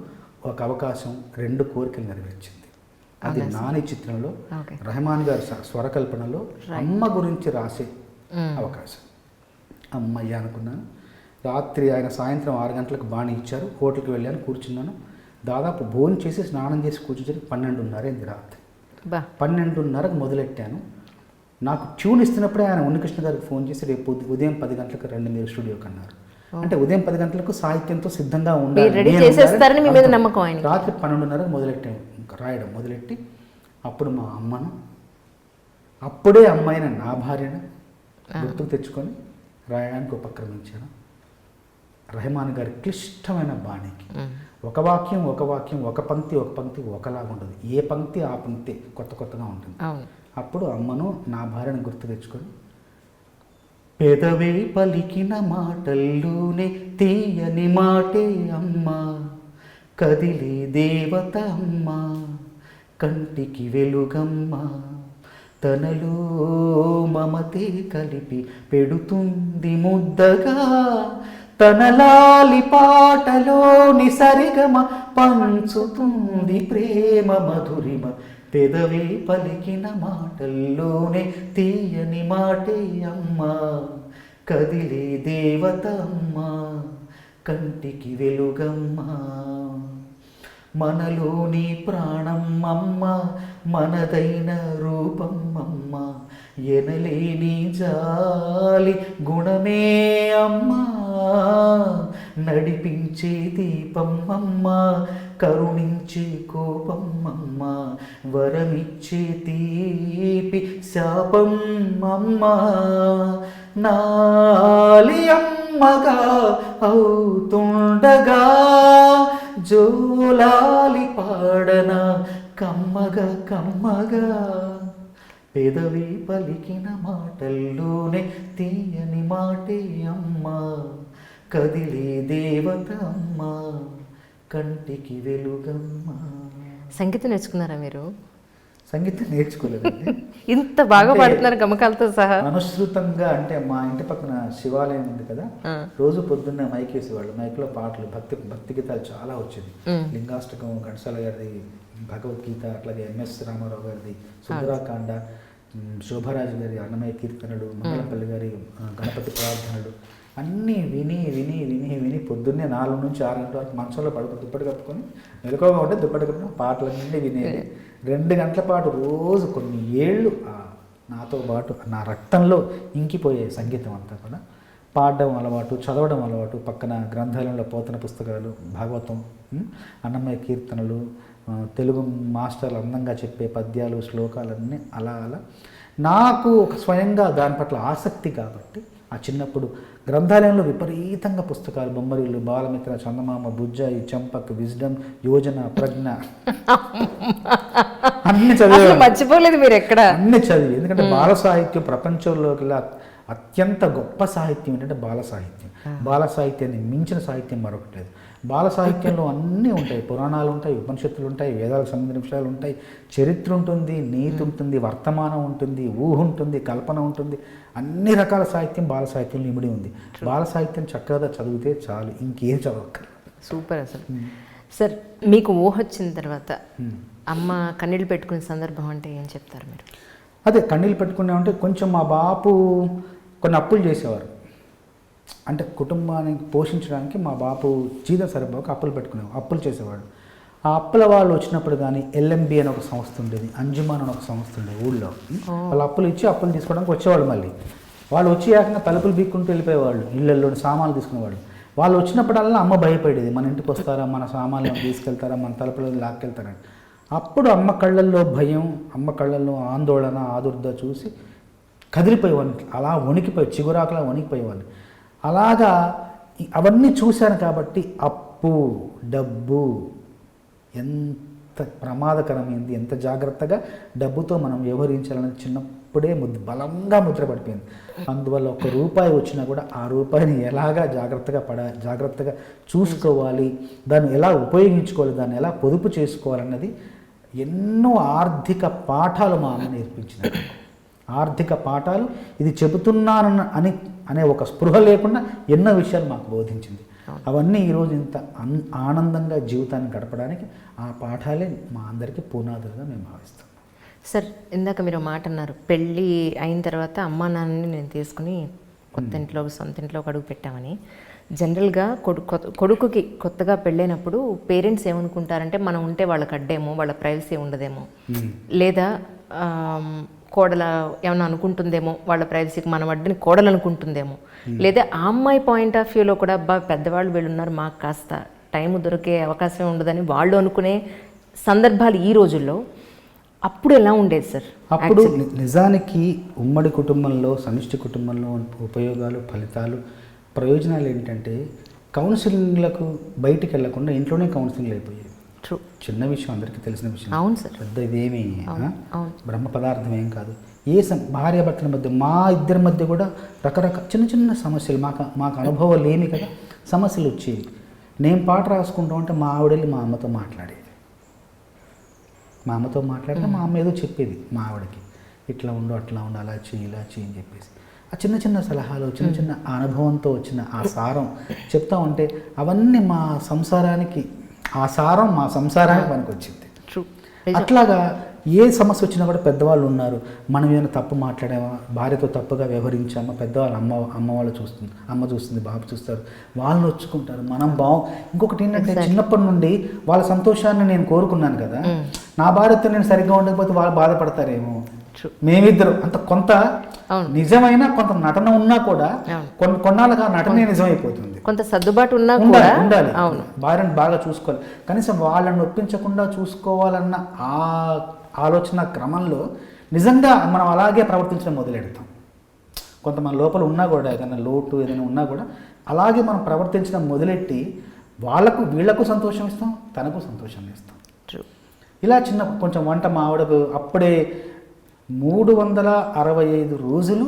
ఒక అవకాశం, 2 కోరికలు నెరవేర్చింది. అది నాని చిత్రంలో రెహమాన్ గారి స్వరకల్పనలో అమ్మ గురించి రాసే అవకాశం. అమ్మయ్య అనుకున్నాను. రాత్రి ఆయన సాయంత్రం 6 గంటలకు బాణి ఇచ్చారు. హోటల్కి వెళ్ళాను, కూర్చున్నాను. దాదాపు భోజనం చేసి స్నానం చేసి కూర్చొని 12:30 అయింది రాత్రి. 12:30కు మొదలెట్టాను. నాకు ట్యూన్ ఇస్తున్నప్పుడే ఆయన ఉన్నకృష్ణ గారికి ఫోన్ చేసి రేపు ఉదయం 10 గంటలకు రండి మీరు స్టూడియోకి అన్నారు. అంటే ఉదయం 10 గంటలకు సాహిత్యంతో సిద్ధంగా ఉండాలి. రాత్రి 12:30కు మొదలెట్టాను రాయడం. మొదలెట్టి అప్పుడు మా అమ్మను, అప్పుడే అమ్మాయిన నా భార్యను గుర్తుకు తెచ్చుకొని రాయడానికి ఉపక్రమించాను. రెహమాన్ గారి క్లిష్టమైన బాణీకి ఒక వాక్యం ఒక పంక్తి ఒకలాగా ఉంటుంది. ఏ పంక్తి ఆ పంక్తి కొత్తగా ఉంటుంది. అప్పుడు అమ్మను నా భార్యను గుర్తు తెచ్చుకొని, పెదవే పలికిన మాటల్లోనే తీయని మాటే అమ్మా, కదిలే దేవత అమ్మా, కంటికి వెలుగమ్మా, తనలో మమతే కలిపి పెడుతుంది ముద్దగా, తన లాలి పాటలోని సరిగమ పంచుతుంది ప్రేమ మధురిమ, పెదవే పలికిన మాటల్లోనే తీయని మాటే అమ్మా, కదిలే దేవత అమ్మా, కంటికి వెలుగమ్మా, మనలోని ప్రాణం అమ్మ, మనదైన రూపం అమ్మ, ఎనలేని జాలి గుణమే అమ్మా, నడిపించే దీపం అమ్మ, కరుణించే కోపం అమ్మ, వరమిచ్చే తీపి శాపం అమ్మ, నాలి అమ్మగా అవుతుండగా జోలాలి పాడన కమ్మగా కమ్మగా, పెదవి పలికిన మాటల్లోనే తీయని మాటే అమ్మా, కదిలే దేవత అమ్మా, కంటికి వెలుగమ్మా. సంగీతం నేర్చుకున్నారా మీరు? సంగీతం నేర్చుకోలేదండి. ఇంత బాగా పాడుతున్నారు గమకాలతో సహా. అనుసృతంగా అంటే మా ఇంటి పక్కన శివాలయం ఉంది కదా, రోజు పొద్దున్నే మైక్ వేసేవాళ్ళు. మైక్లో పాటలు, భక్తి గీతాలు చాలా వచ్చేది. లింగాష్టకం, ఘంటసాల గారిది, భగవద్గీత, అట్లాగే ఎంఎస్ రామారావు గారిది సుందరాకాండ, శోభరాజు గారి అన్నమయ్య కీర్తనలు, మంగళపల్లి గారి గణపతి ప్రార్థనలు అన్నీ విని విని విని విని పొద్దున్నే 4 నుంచి 6 గంటల వరకు మంచంలో పడుకుని దుప్పటి కప్పుకొని మెలకువగా ఉంటే దుప్పటి కప్పుకొని పాటలన్నీ వినేది. 2 గంటల పాటు రోజు కొన్ని ఏళ్ళు నాతో పాటు నా రక్తంలో ఇంకిపోయే సంగీతం అంతా కూడా. పాడడం అలవాటు, చదవడం అలవాటు, పక్కన గ్రంథాలయంలో పోతన పుస్తకాలు, భాగవతం, అన్నమయ్య కీర్తనలు, తెలుగు మాస్టర్లు అందంగా చెప్పే పద్యాలు, శ్లోకాలన్నీ అలా అలా నాకు స్వయంగా దాని పట్ల ఆసక్తి కాబట్టి ఆ చిన్నప్పుడు గ్రంథాలయంలో విపరీతంగా పుస్తకాలు, బొమ్మరిల్లు, బాలమిత్ర, చందమామ, బుజ్జాయి, చంపక్, విజ్డమ్, యోజన, ప్రజ్ఞ అన్ని చదివి మర్చిపోలేదు మీరు ఎక్కడ. అన్ని చదివి. ఎందుకంటే బాల సాహిత్యం ప్రపంచంలోకి అత్యంత గొప్ప సాహిత్యం ఏంటంటే బాల సాహిత్యం. బాల సాహిత్యాన్ని మించిన సాహిత్యం మరొకటి లేదు. బాల సాహిత్యంలో అన్నీ ఉంటాయి. పురాణాలు ఉంటాయి, ఉపనిషత్తులు ఉంటాయి, వేదాలకు సంబంధించిన విషయాలు ఉంటాయి, చరిత్ర ఉంటుంది, నీతి ఉంటుంది, వర్తమానం ఉంటుంది, ఊహ ఉంటుంది, కల్పన ఉంటుంది. అన్ని రకాల సాహిత్యం బాల సాహిత్యంలో ఇమిడి ఉంది. బాల సాహిత్యం చక్కగా చదివితే చాలు, ఇంకేం చదవక్కర్లేదు. సూపర్. అసలు సార్, మీకు ఊహ వచ్చిన తర్వాత అమ్మ కన్నీళ్ళు పెట్టుకునే సందర్భం అంటే ఏం చెప్తారు మీరు? అదే కన్నీళ్ళు పెట్టుకున్నామంటే కొంచెం మా బాపు కొన్ని అప్పులు చేసేవారు. అంటే కుటుంబానికి పోషించడానికి మా బాపు జీతం సరిపోక అప్పులు చేసేవాడు. ఆ అప్పుల వాళ్ళు వచ్చినప్పుడు కానీ ఎల్ఎంబి అని ఒక సంస్థ ఉండేది, అంజుమాన్ అని ఒక సంస్థ ఉండేది ఊళ్ళో. వాళ్ళు అప్పులు ఇచ్చి అప్పులు తీసుకోవడానికి వచ్చేవాళ్ళు. మళ్ళీ వాళ్ళు వచ్చి ఏకంగా తలుపులు బీక్కుంటూ వెళ్ళిపోయేవాళ్ళు, ఇళ్ళల్లోని సామాన్లు తీసుకునేవాళ్ళు. వాళ్ళు వచ్చినప్పుడల్లా అమ్మ భయపడేది, మన ఇంటికి వస్తారా, మన సామాన్లు తీసుకెళ్తారా, మన తలుపులో లాక్కెళ్తారని. అప్పుడు అమ్మ కళ్ళల్లో భయం, అమ్మ కళ్ళల్లో ఆందోళన, ఆదుర్ద చూసి కదిలిపోయేవాడిని. అలా వణికిపోయి చిగురాకులా వణికిపోయేవాడిని. అలాగా అవన్నీ చూశాను కాబట్టి అప్పు, డబ్బు ఎంత ప్రమాదకరమైంది, ఎంత జాగ్రత్తగా డబ్బుతో మనం వ్యవహరించాలని చిన్నప్పుడే బలంగా ముద్రపడిపోయింది. అందువల్ల ₹1 వచ్చినా కూడా ఆ రూపాయిని ఎలాగా జాగ్రత్తగా చూసుకోవాలి, దాన్ని ఎలా ఉపయోగించుకోవాలి, దాన్ని ఎలా పొదుపు చేసుకోవాలన్నది ఎన్నో ఆర్థిక పాఠాలు మా అమ్మ నేర్పించినారు. ఆర్థిక పాఠాలు ఇది చెబుతున్నాను అనే ఒక స్పృహ లేకుండా ఎన్నో విషయాలు మాకు బోధించింది. అవన్నీ ఈరోజు ఇంత ఆనందంగా జీవితాన్ని గడపడానికి ఆ పాఠాలే మా అందరికీ పునాదులుగా మేము భావిస్తాం. సార్, ఇందాక మీరు మాట అన్నారు, పెళ్ళి అయిన తర్వాత అమ్మా నాన్నని నేను తీసుకుని సొంత ఇంట్లోకి అడుగు పెట్టామని. జనరల్గా కొడుకుకి కొత్తగా పెళ్ళైనప్పుడు పేరెంట్స్ ఏమనుకుంటారంటే మనం ఉంటే వాళ్ళకి అడ్డేమో, వాళ్ళ ప్రైవసీ ఉండదేమో, లేదా కోడల ఏమన్నా అనుకుంటుందేమో, వాళ్ళ ప్రైవసీకి మనం అడ్డని కోడలు అనుకుంటుందేమో, లేదా ఆ అమ్మాయి పాయింట్ ఆఫ్ వ్యూలో కూడా పెద్దవాళ్ళు వీళ్ళున్నారు, మాకు కాస్త టైం దొరికే అవకాశం ఉండదని వాళ్ళు అనుకునే సందర్భాలు ఈ రోజుల్లో. అప్పుడు ఎలా ఉండేది సార్? అప్పుడు నిజానికి ఉమ్మడి కుటుంబంలో, సమిష్టి కుటుంబంలో ఉపయోగాలు, ఫలితాలు, ప్రయోజనాలు ఏంటంటే కౌన్సిలింగ్లకు బయటికి వెళ్లకుండా ఇంట్లోనే కౌన్సిలింగ్లు అయిపోయాయి. చిన్న విషయం, అందరికీ తెలిసిన విషయం. అవును సార్. పెద్ద ఇదేమి బ్రహ్మ పదార్థం ఏం కాదు. భార్యాభర్తల మధ్య, మా ఇద్దరి మధ్య కూడా రకరకాల చిన్న చిన్న సమస్యలు, మాకు అనుభవం లేని కదా, సమస్యలు వచ్చేవి. నేను పాట రాసుకుంటా ఉంటే మా ఆవిడెళ్ళి మా అమ్మతో మాట్లాడేది. మా అమ్మతో మాట్లాడితే మా అమ్మ ఏదో చెప్పేది మా ఆవిడకి, ఇట్లా ఉండు అట్లా ఉండు అలా చేయి ఇలా చేయి అని చెప్పేసి. ఆ చిన్న చిన్న సలహాలు, చిన్న చిన్న అనుభవంతో వచ్చిన ఆ సారం చెప్తా ఉంటే అవన్నీ మా సంసారానికి, ఆ సారం మా సంసారానికి పనికి వచ్చింది. అట్లాగా ఏ సమస్య వచ్చినా కూడా పెద్దవాళ్ళు ఉన్నారు. మనం ఏమైనా తప్పు మాట్లాడామా, భార్యతో తప్పుగా వ్యవహరించామా, పెద్దవాళ్ళు అమ్మ వాళ్ళు చూస్తుంది, అమ్మ చూస్తుంది, బాబు చూస్తారు, వాళ్ళు నొచ్చుకుంటారు. మనం ఇంకొకటి ఏంటంటే చిన్నప్పటి నుండి వాళ్ళ సంతోషాన్ని నేను కోరుకున్నాను కదా, నా భార్యతో నేను సరిగ్గా ఉండకపోతే వాళ్ళు బాధపడతారేమో. మేమిద్దరు అంత కొంత నిజమైన కొంత నటన ఉన్నా కూడా కొన్నాళ్ళుగా నటనే నిజమైపోతుంది. కొంత సర్దుబాటు ఉన్నా ఉండాలి. భార్యను బాగా చూసుకోవాలి, కనీసం వాళ్ళని నొప్పించకుండా చూసుకోవాలన్న ఆ ఆలోచన క్రమంలో నిజంగా మనం అలాగే ప్రవర్తించడం మొదలెడతాం. కొంత మన లోపల ఉన్నా కూడా ఏదైనా లోటు ఏదైనా ఉన్నా కూడా అలాగే మనం ప్రవర్తించడం మొదలెట్టి వీళ్లకు సంతోషం ఇస్తాం, తనకు సంతోషం ఇస్తాం. ఇలా చిన్న కొంచెం వంట మా ఆవిడకు అప్పుడే 365 రోజులు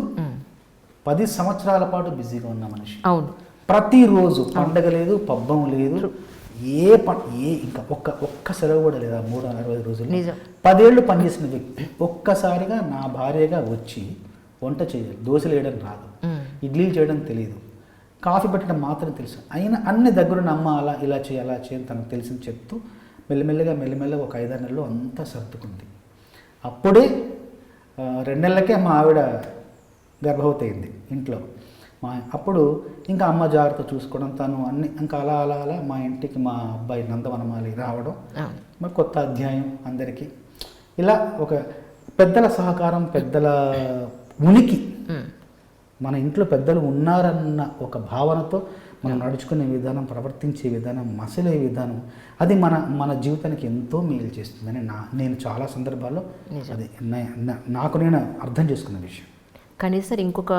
10 సంవత్సరాల పాటు బిజీగా ఉన్న మనిషి. అవును, ప్రతిరోజు పండగ లేదు, పబ్బం లేదు, ఇంకా ఒక్క సెలవు కూడా లేదా 365 రోజులు. 10 ఏళ్ళు పనిచేసిన వ్యక్తి ఒక్కసారిగా నా భార్యగా వచ్చి వంట చేయాలి. దోశలు వేయడం రాదు, ఇడ్లీలు చేయడం తెలియదు, కాఫీ పెట్టడం మాత్రం తెలుసు. అయినా అన్ని దగ్గరున్న అమ్మ అలా ఇలా చేయి అలా చేయని తనకు తెలిసింది చెప్తూ మెల్లిమెల్లగా ఒక 5-6 నెలలు అంతా సర్దుకుంది. అప్పుడే 2 నెలలకే మా ఆవిడ గర్భవతి అయింది ఇంట్లో. అప్పుడు ఇంకా అమ్మ జాగ్రత్త చూసుకోవడం, తను అన్ని ఇంకా అలా మా ఇంటికి మా అబ్బాయి నందవనమాలి రావడం, మరి కొత్త అధ్యాయం అందరికీ. ఇలా ఒక పెద్దల సహకారం, పెద్దల ఉనికి, మన ఇంట్లో పెద్దలు ఉన్నారన్న ఒక భావనతో మనం నడుచుకునే విధానం, ప్రవర్తించే విధానం, మసలే విధానం, అది మన జీవితానికి ఎంతో మేలు చేస్తుందని నేను చాలా సందర్భాల్లో అది నాకు నేను అర్థం చేసుకున్న విషయం. కానీ సార్ ఇంకొక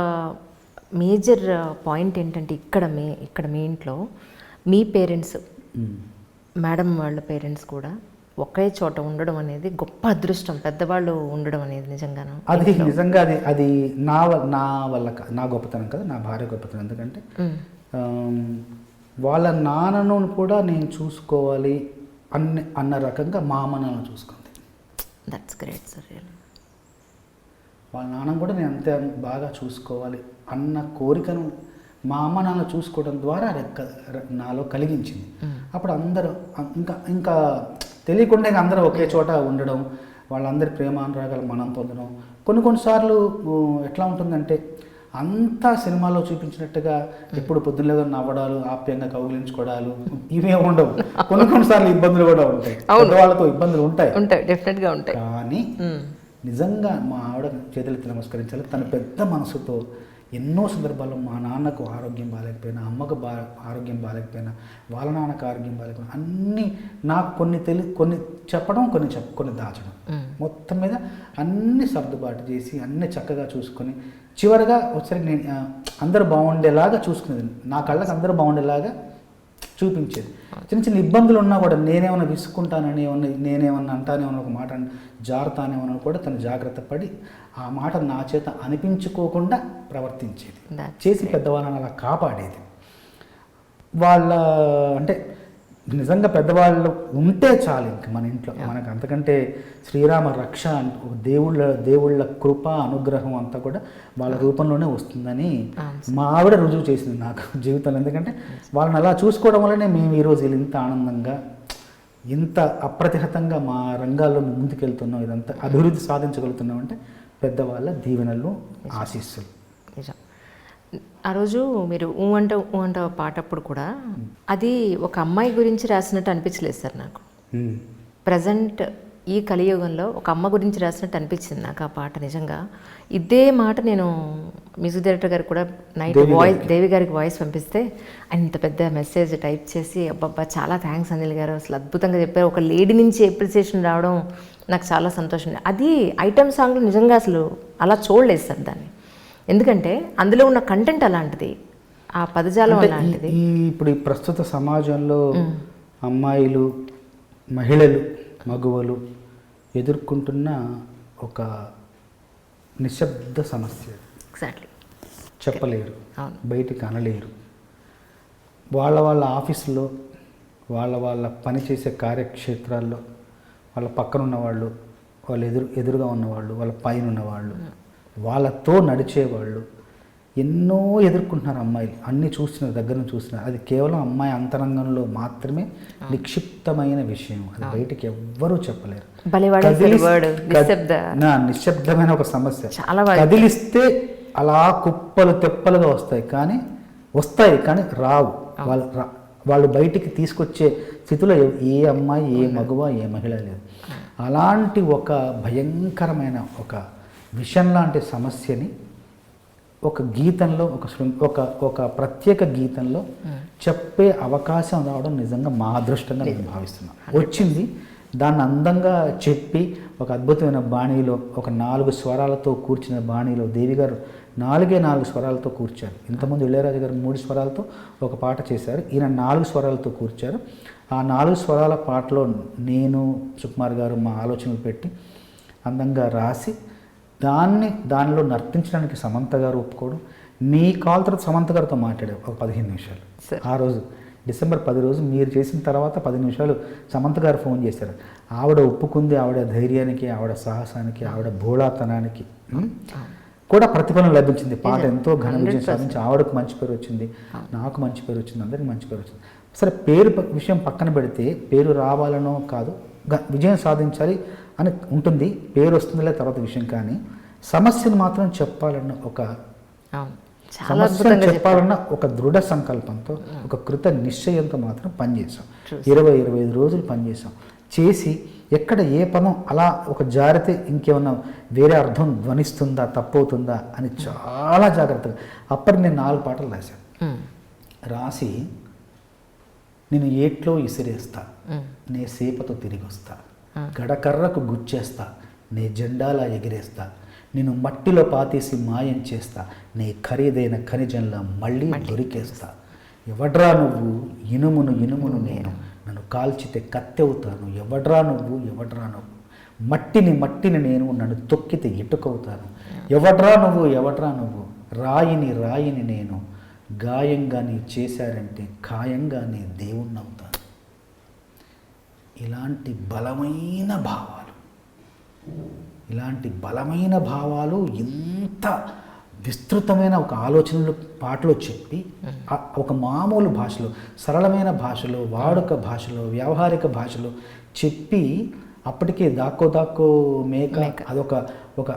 మేజర్ పాయింట్ ఏంటంటే ఇక్కడ మీ ఇంట్లో మీ పేరెంట్స్, మేడం వాళ్ళ పేరెంట్స్ కూడా ఒకే చోట ఉండడం అనేది గొప్ప అదృష్టం. పెద్దవాళ్ళు ఉండడం అనేది నిజంగాను అది నా వల్ల నా గొప్పతనం కదా, నా భార్య గొప్పతనం. ఎందుకంటే వాళ్ళ నాన్నను కూడా నేను చూసుకోవాలి అన్న రకంగా మా అమ్మ నాన్న చూసుకుంది. That's great sir. వాళ్ళ నాన్న కూడా నేను అంతే బాగా చూసుకోవాలి అన్న కోరికను మా అమ్మ నాన్న చూసుకోవడం ద్వారా నాలో కలిగించింది. అప్పుడు అందరూ ఇంకా తెలియకుండా అందరూ ఒకే చోట ఉండడం, వాళ్ళందరి ప్రేమానురాగాలు మనం పొందడం. కొన్నిసార్లు ఎట్లా ఉంటుందంటే అంతా సినిమాలో చూపించినట్టుగా ఎప్పుడు పొద్దున్నలో నవ్వడాలు, ఆప్యాయంగా కౌగిలించుకోవడాలు ఇవే ఉండవు. కొన్నిసార్లు ఇబ్బందులు కూడా ఉంటాయి, వాళ్ళతో ఇబ్బందులు ఉంటాయి, డెఫినెట్గా ఉంటాయి. కానీ నిజంగా మా ఆవిడ చేతులెత్తి నమస్కరించాలి. తన పెద్ద మనసుతో ఎన్నో సందర్భాల్లో మా నాన్నకు ఆరోగ్యం బాగాలేకపోయినా, అమ్మకు ఆరోగ్యం బాగాలేకపోయినా, వాళ్ళ నాన్నకు ఆరోగ్యం బాగాలేకపోయినా అన్నీ నాకు కొన్ని చెప్పడం, కొన్ని దాచడం, మొత్తం మీద అన్ని సర్దుబాటు చేసి అన్ని చక్కగా చూసుకొని చివరిగా ఒకసారి నేను అందరూ బాగుండేలాగా చూసుకునేది. నా కళ్ళకి అందరూ బాగుండేలాగా చూపించేది. చిన్న ఇబ్బందులు ఉన్నా కూడా నేనేమన్నా విసుక్కుంటానని, నేనేమన్నా అంటానేమన్నా, ఒక మాట జారుతానేమన్నా కూడా తను జాగ్రత్త పడి ఆ మాట నా చేత అనిపించుకోకుండా ప్రవర్తించేది, చేసి పెద్దవాళ్ళని అలా కాపాడేది. వాళ్ళ అంటే నిజంగా పెద్దవాళ్ళు ఉంటే చాలు ఇంక మన ఇంట్లో. మనకు అంతకంటే శ్రీరామ రక్ష దేవుళ్ళ కృప అనుగ్రహం అంతా కూడా వాళ్ళ రూపంలోనే వస్తుందని మా ఆవిడ రుజువు చేసింది నాకు జీవితంలో. ఎందుకంటే వాళ్ళని అలా చూసుకోవడం వల్లనే మేము ఈరోజు ఇంత ఆనందంగా, ఇంత అప్రతిహతంగా మా రంగాల్లో ముందుకెళ్తున్నాం, ఇదంతా అభివృద్ధి సాధించగలుగుతున్నాం అంటే పెద్దవాళ్ళ దీవెనలు, ఆశీస్సులు. ఆ రోజు మీరు ఊ అంట పాటప్పుడు కూడా అది ఒక అమ్మాయి గురించి రాసినట్టు అనిపించలేదు సార్ నాకు. ప్రజెంట్ ఈ కలియుగంలో ఒక అమ్మ గురించి రాసినట్టు అనిపించింది నాకు ఆ పాట. నిజంగా ఇదే మాట నేను మ్యూజిక్ డైరెక్టర్ గారికి కూడా నైట్ దేవి గారికి వాయిస్ పంపిస్తే ఇంత పెద్ద మెసేజ్ టైప్ చేసి అబ్బబ్బా చాలా థ్యాంక్స్ అనిల్ గారు, అసలు అద్భుతంగా చెప్పారు. ఒక లేడీ నుంచి అప్రిసియేషన్ రావడం నాకు చాలా సంతోషం. అది ఐటమ్ సాంగ్లో నిజంగా అసలు అలా చూడలేదు సార్ దాన్ని. ఎందుకంటే అందులో ఉన్న కంటెంట్ అలాంటిది, ఆ పదజాలం అలాంటిది. ఇప్పుడు ఈ ప్రస్తుత సమాజంలో అమ్మాయిలు, మహిళలు, మగువలు ఎదుర్కొంటున్న ఒక నిశ్శబ్ద సమస్య. ఎగ్జాక్ట్లీ. చెప్పలేరు, బయటికి అనలేరు. వాళ్ళ ఆఫీసులో వాళ్ళ పనిచేసే కార్యక్షేత్రాల్లో వాళ్ళ పక్కన ఉన్నవాళ్ళు, వాళ్ళ ఎదురుగా ఉన్నవాళ్ళు, వాళ్ళ పైన ఉన్నవాళ్ళు, వాళ్ళతో నడిచేవాళ్ళు ఎన్నో ఎదుర్కొంటున్నారు అమ్మాయిలు. అన్నీ చూస్తున్నారు, దగ్గర చూస్తున్నారు. అది కేవలం అమ్మాయి అంతరంగంలో మాత్రమే నిక్షిప్తమైన విషయం. అది బయటికి ఎవ్వరూ చెప్పలేరు. నిశ్శబ్దమైన ఒక సమస్య. కదిలిస్తే అలా కుప్పలు తెప్పలుగా వస్తాయి, కానీ రావు. వాళ్ళు బయటికి తీసుకొచ్చే స్థితిలో ఏ అమ్మాయి, ఏ మగువ, ఏ మహిళ లేదు. అలాంటి ఒక భయంకరమైన ఒక విషం లాంటి సమస్యని ఒక గీతంలో, ఒక ప్రత్యేక గీతంలో చెప్పే అవకాశం రావడం నిజంగా మా అదృష్టంగా నేను భావిస్తున్నాను. వచ్చింది, దాన్ని అందంగా చెప్పి ఒక అద్భుతమైన బాణీలో, ఒక 4 స్వరాలతో కూర్చిన బాణీలో దేవి గారు 4 స్వరాలతో కూర్చారు. ఇంతకుముందు ఇళయరాజు గారు 3 స్వరాలతో ఒక పాట చేశారు. ఈయన 4 స్వరాలతో కూర్చారు. ఆ 4 స్వరాల పాటలో నేను, సుకుమార్ గారు మా ఆలోచనలు పెట్టి అందంగా రాసి దానిలో నర్తించడానికి సమంత గారు ఒప్పుకోవడం. మీ కాల్ తర్వాత సమంత గారితో మాట్లాడారు ఒక 15 నిమిషాలు. ఆ రోజు డిసెంబర్ 10 రోజు మీరు చేసిన తర్వాత 10 నిమిషాలు సమంత గారు ఫోన్ చేశారు. ఆవిడ ఒప్పుకుంది. ఆవిడ ధైర్యానికి, ఆవిడ సాహసానికి, ఆవిడ భోళాతనానికి కూడా ప్రతిఫలం లభించింది. పాట ఎంతో ఘన విజయం సాధించి ఆవిడకు మంచి పేరు వచ్చింది, నాకు మంచి పేరు వచ్చింది, అందరికీ మంచి పేరు వచ్చింది. సరే, పేరు విషయం పక్కన పెడితే, పేరు రావాలనో కాదు, విజయం సాధించాలి అని ఉంటుంది. పేరు వస్తుందిలే తర్వాత విషయం. కానీ సమస్యను మాత్రం చెప్పాలన్న ఒక దృఢ సంకల్పంతో, ఒక కృత నిశ్చయంతో మాత్రం పనిచేసాం. 20-25 రోజులు పనిచేసాం. చేసి ఎక్కడ ఏ పదం అలా ఒక జారితే ఇంకేమన్నా వేరే అర్థం ధ్వనిస్తుందా, తప్పవుతుందా అని చాలా జాగ్రత్తగా అప్పటికి నేను 4 పాటలు రాశాను. రాసి నేను ఏట్లో ఇసిరేస్తా, నే సేపతో తిరిగి వస్తా, గడకర్రకు గుచ్చేస్తా, నే జెండాలా ఎగిరేస్తా, నేను మట్టిలో పాతేసి మాయం చేస్తా, నీ ఖరీదైన ఖనిజంలా మళ్ళీ దొరికేస్తా, ఎవడ్రా నువ్వు ఇనుమును నేను, నన్ను కాల్చితే కత్తెవుతాను, ఎవడ్రా నువ్వు మట్టిని నేను, నన్ను తొక్కితే ఇటుకవుతాను, ఎవడ్రా నువ్వు రాయిని నేను, గాయంగా నీ చేశారంటే ఖాయంగా నీ దేవుణ్ణవుతాను. ఇలాంటి బలమైన భావాలు ఇంత విస్తృతమైన ఒక ఆలోచనలు పాటలో చెప్పి, ఒక మామూలు భాషలో, సరళమైన భాషలో, వాడుక భాషలో, వ్యావహారిక భాషలో చెప్పి, అప్పటికే దాక్కో మేక ఒక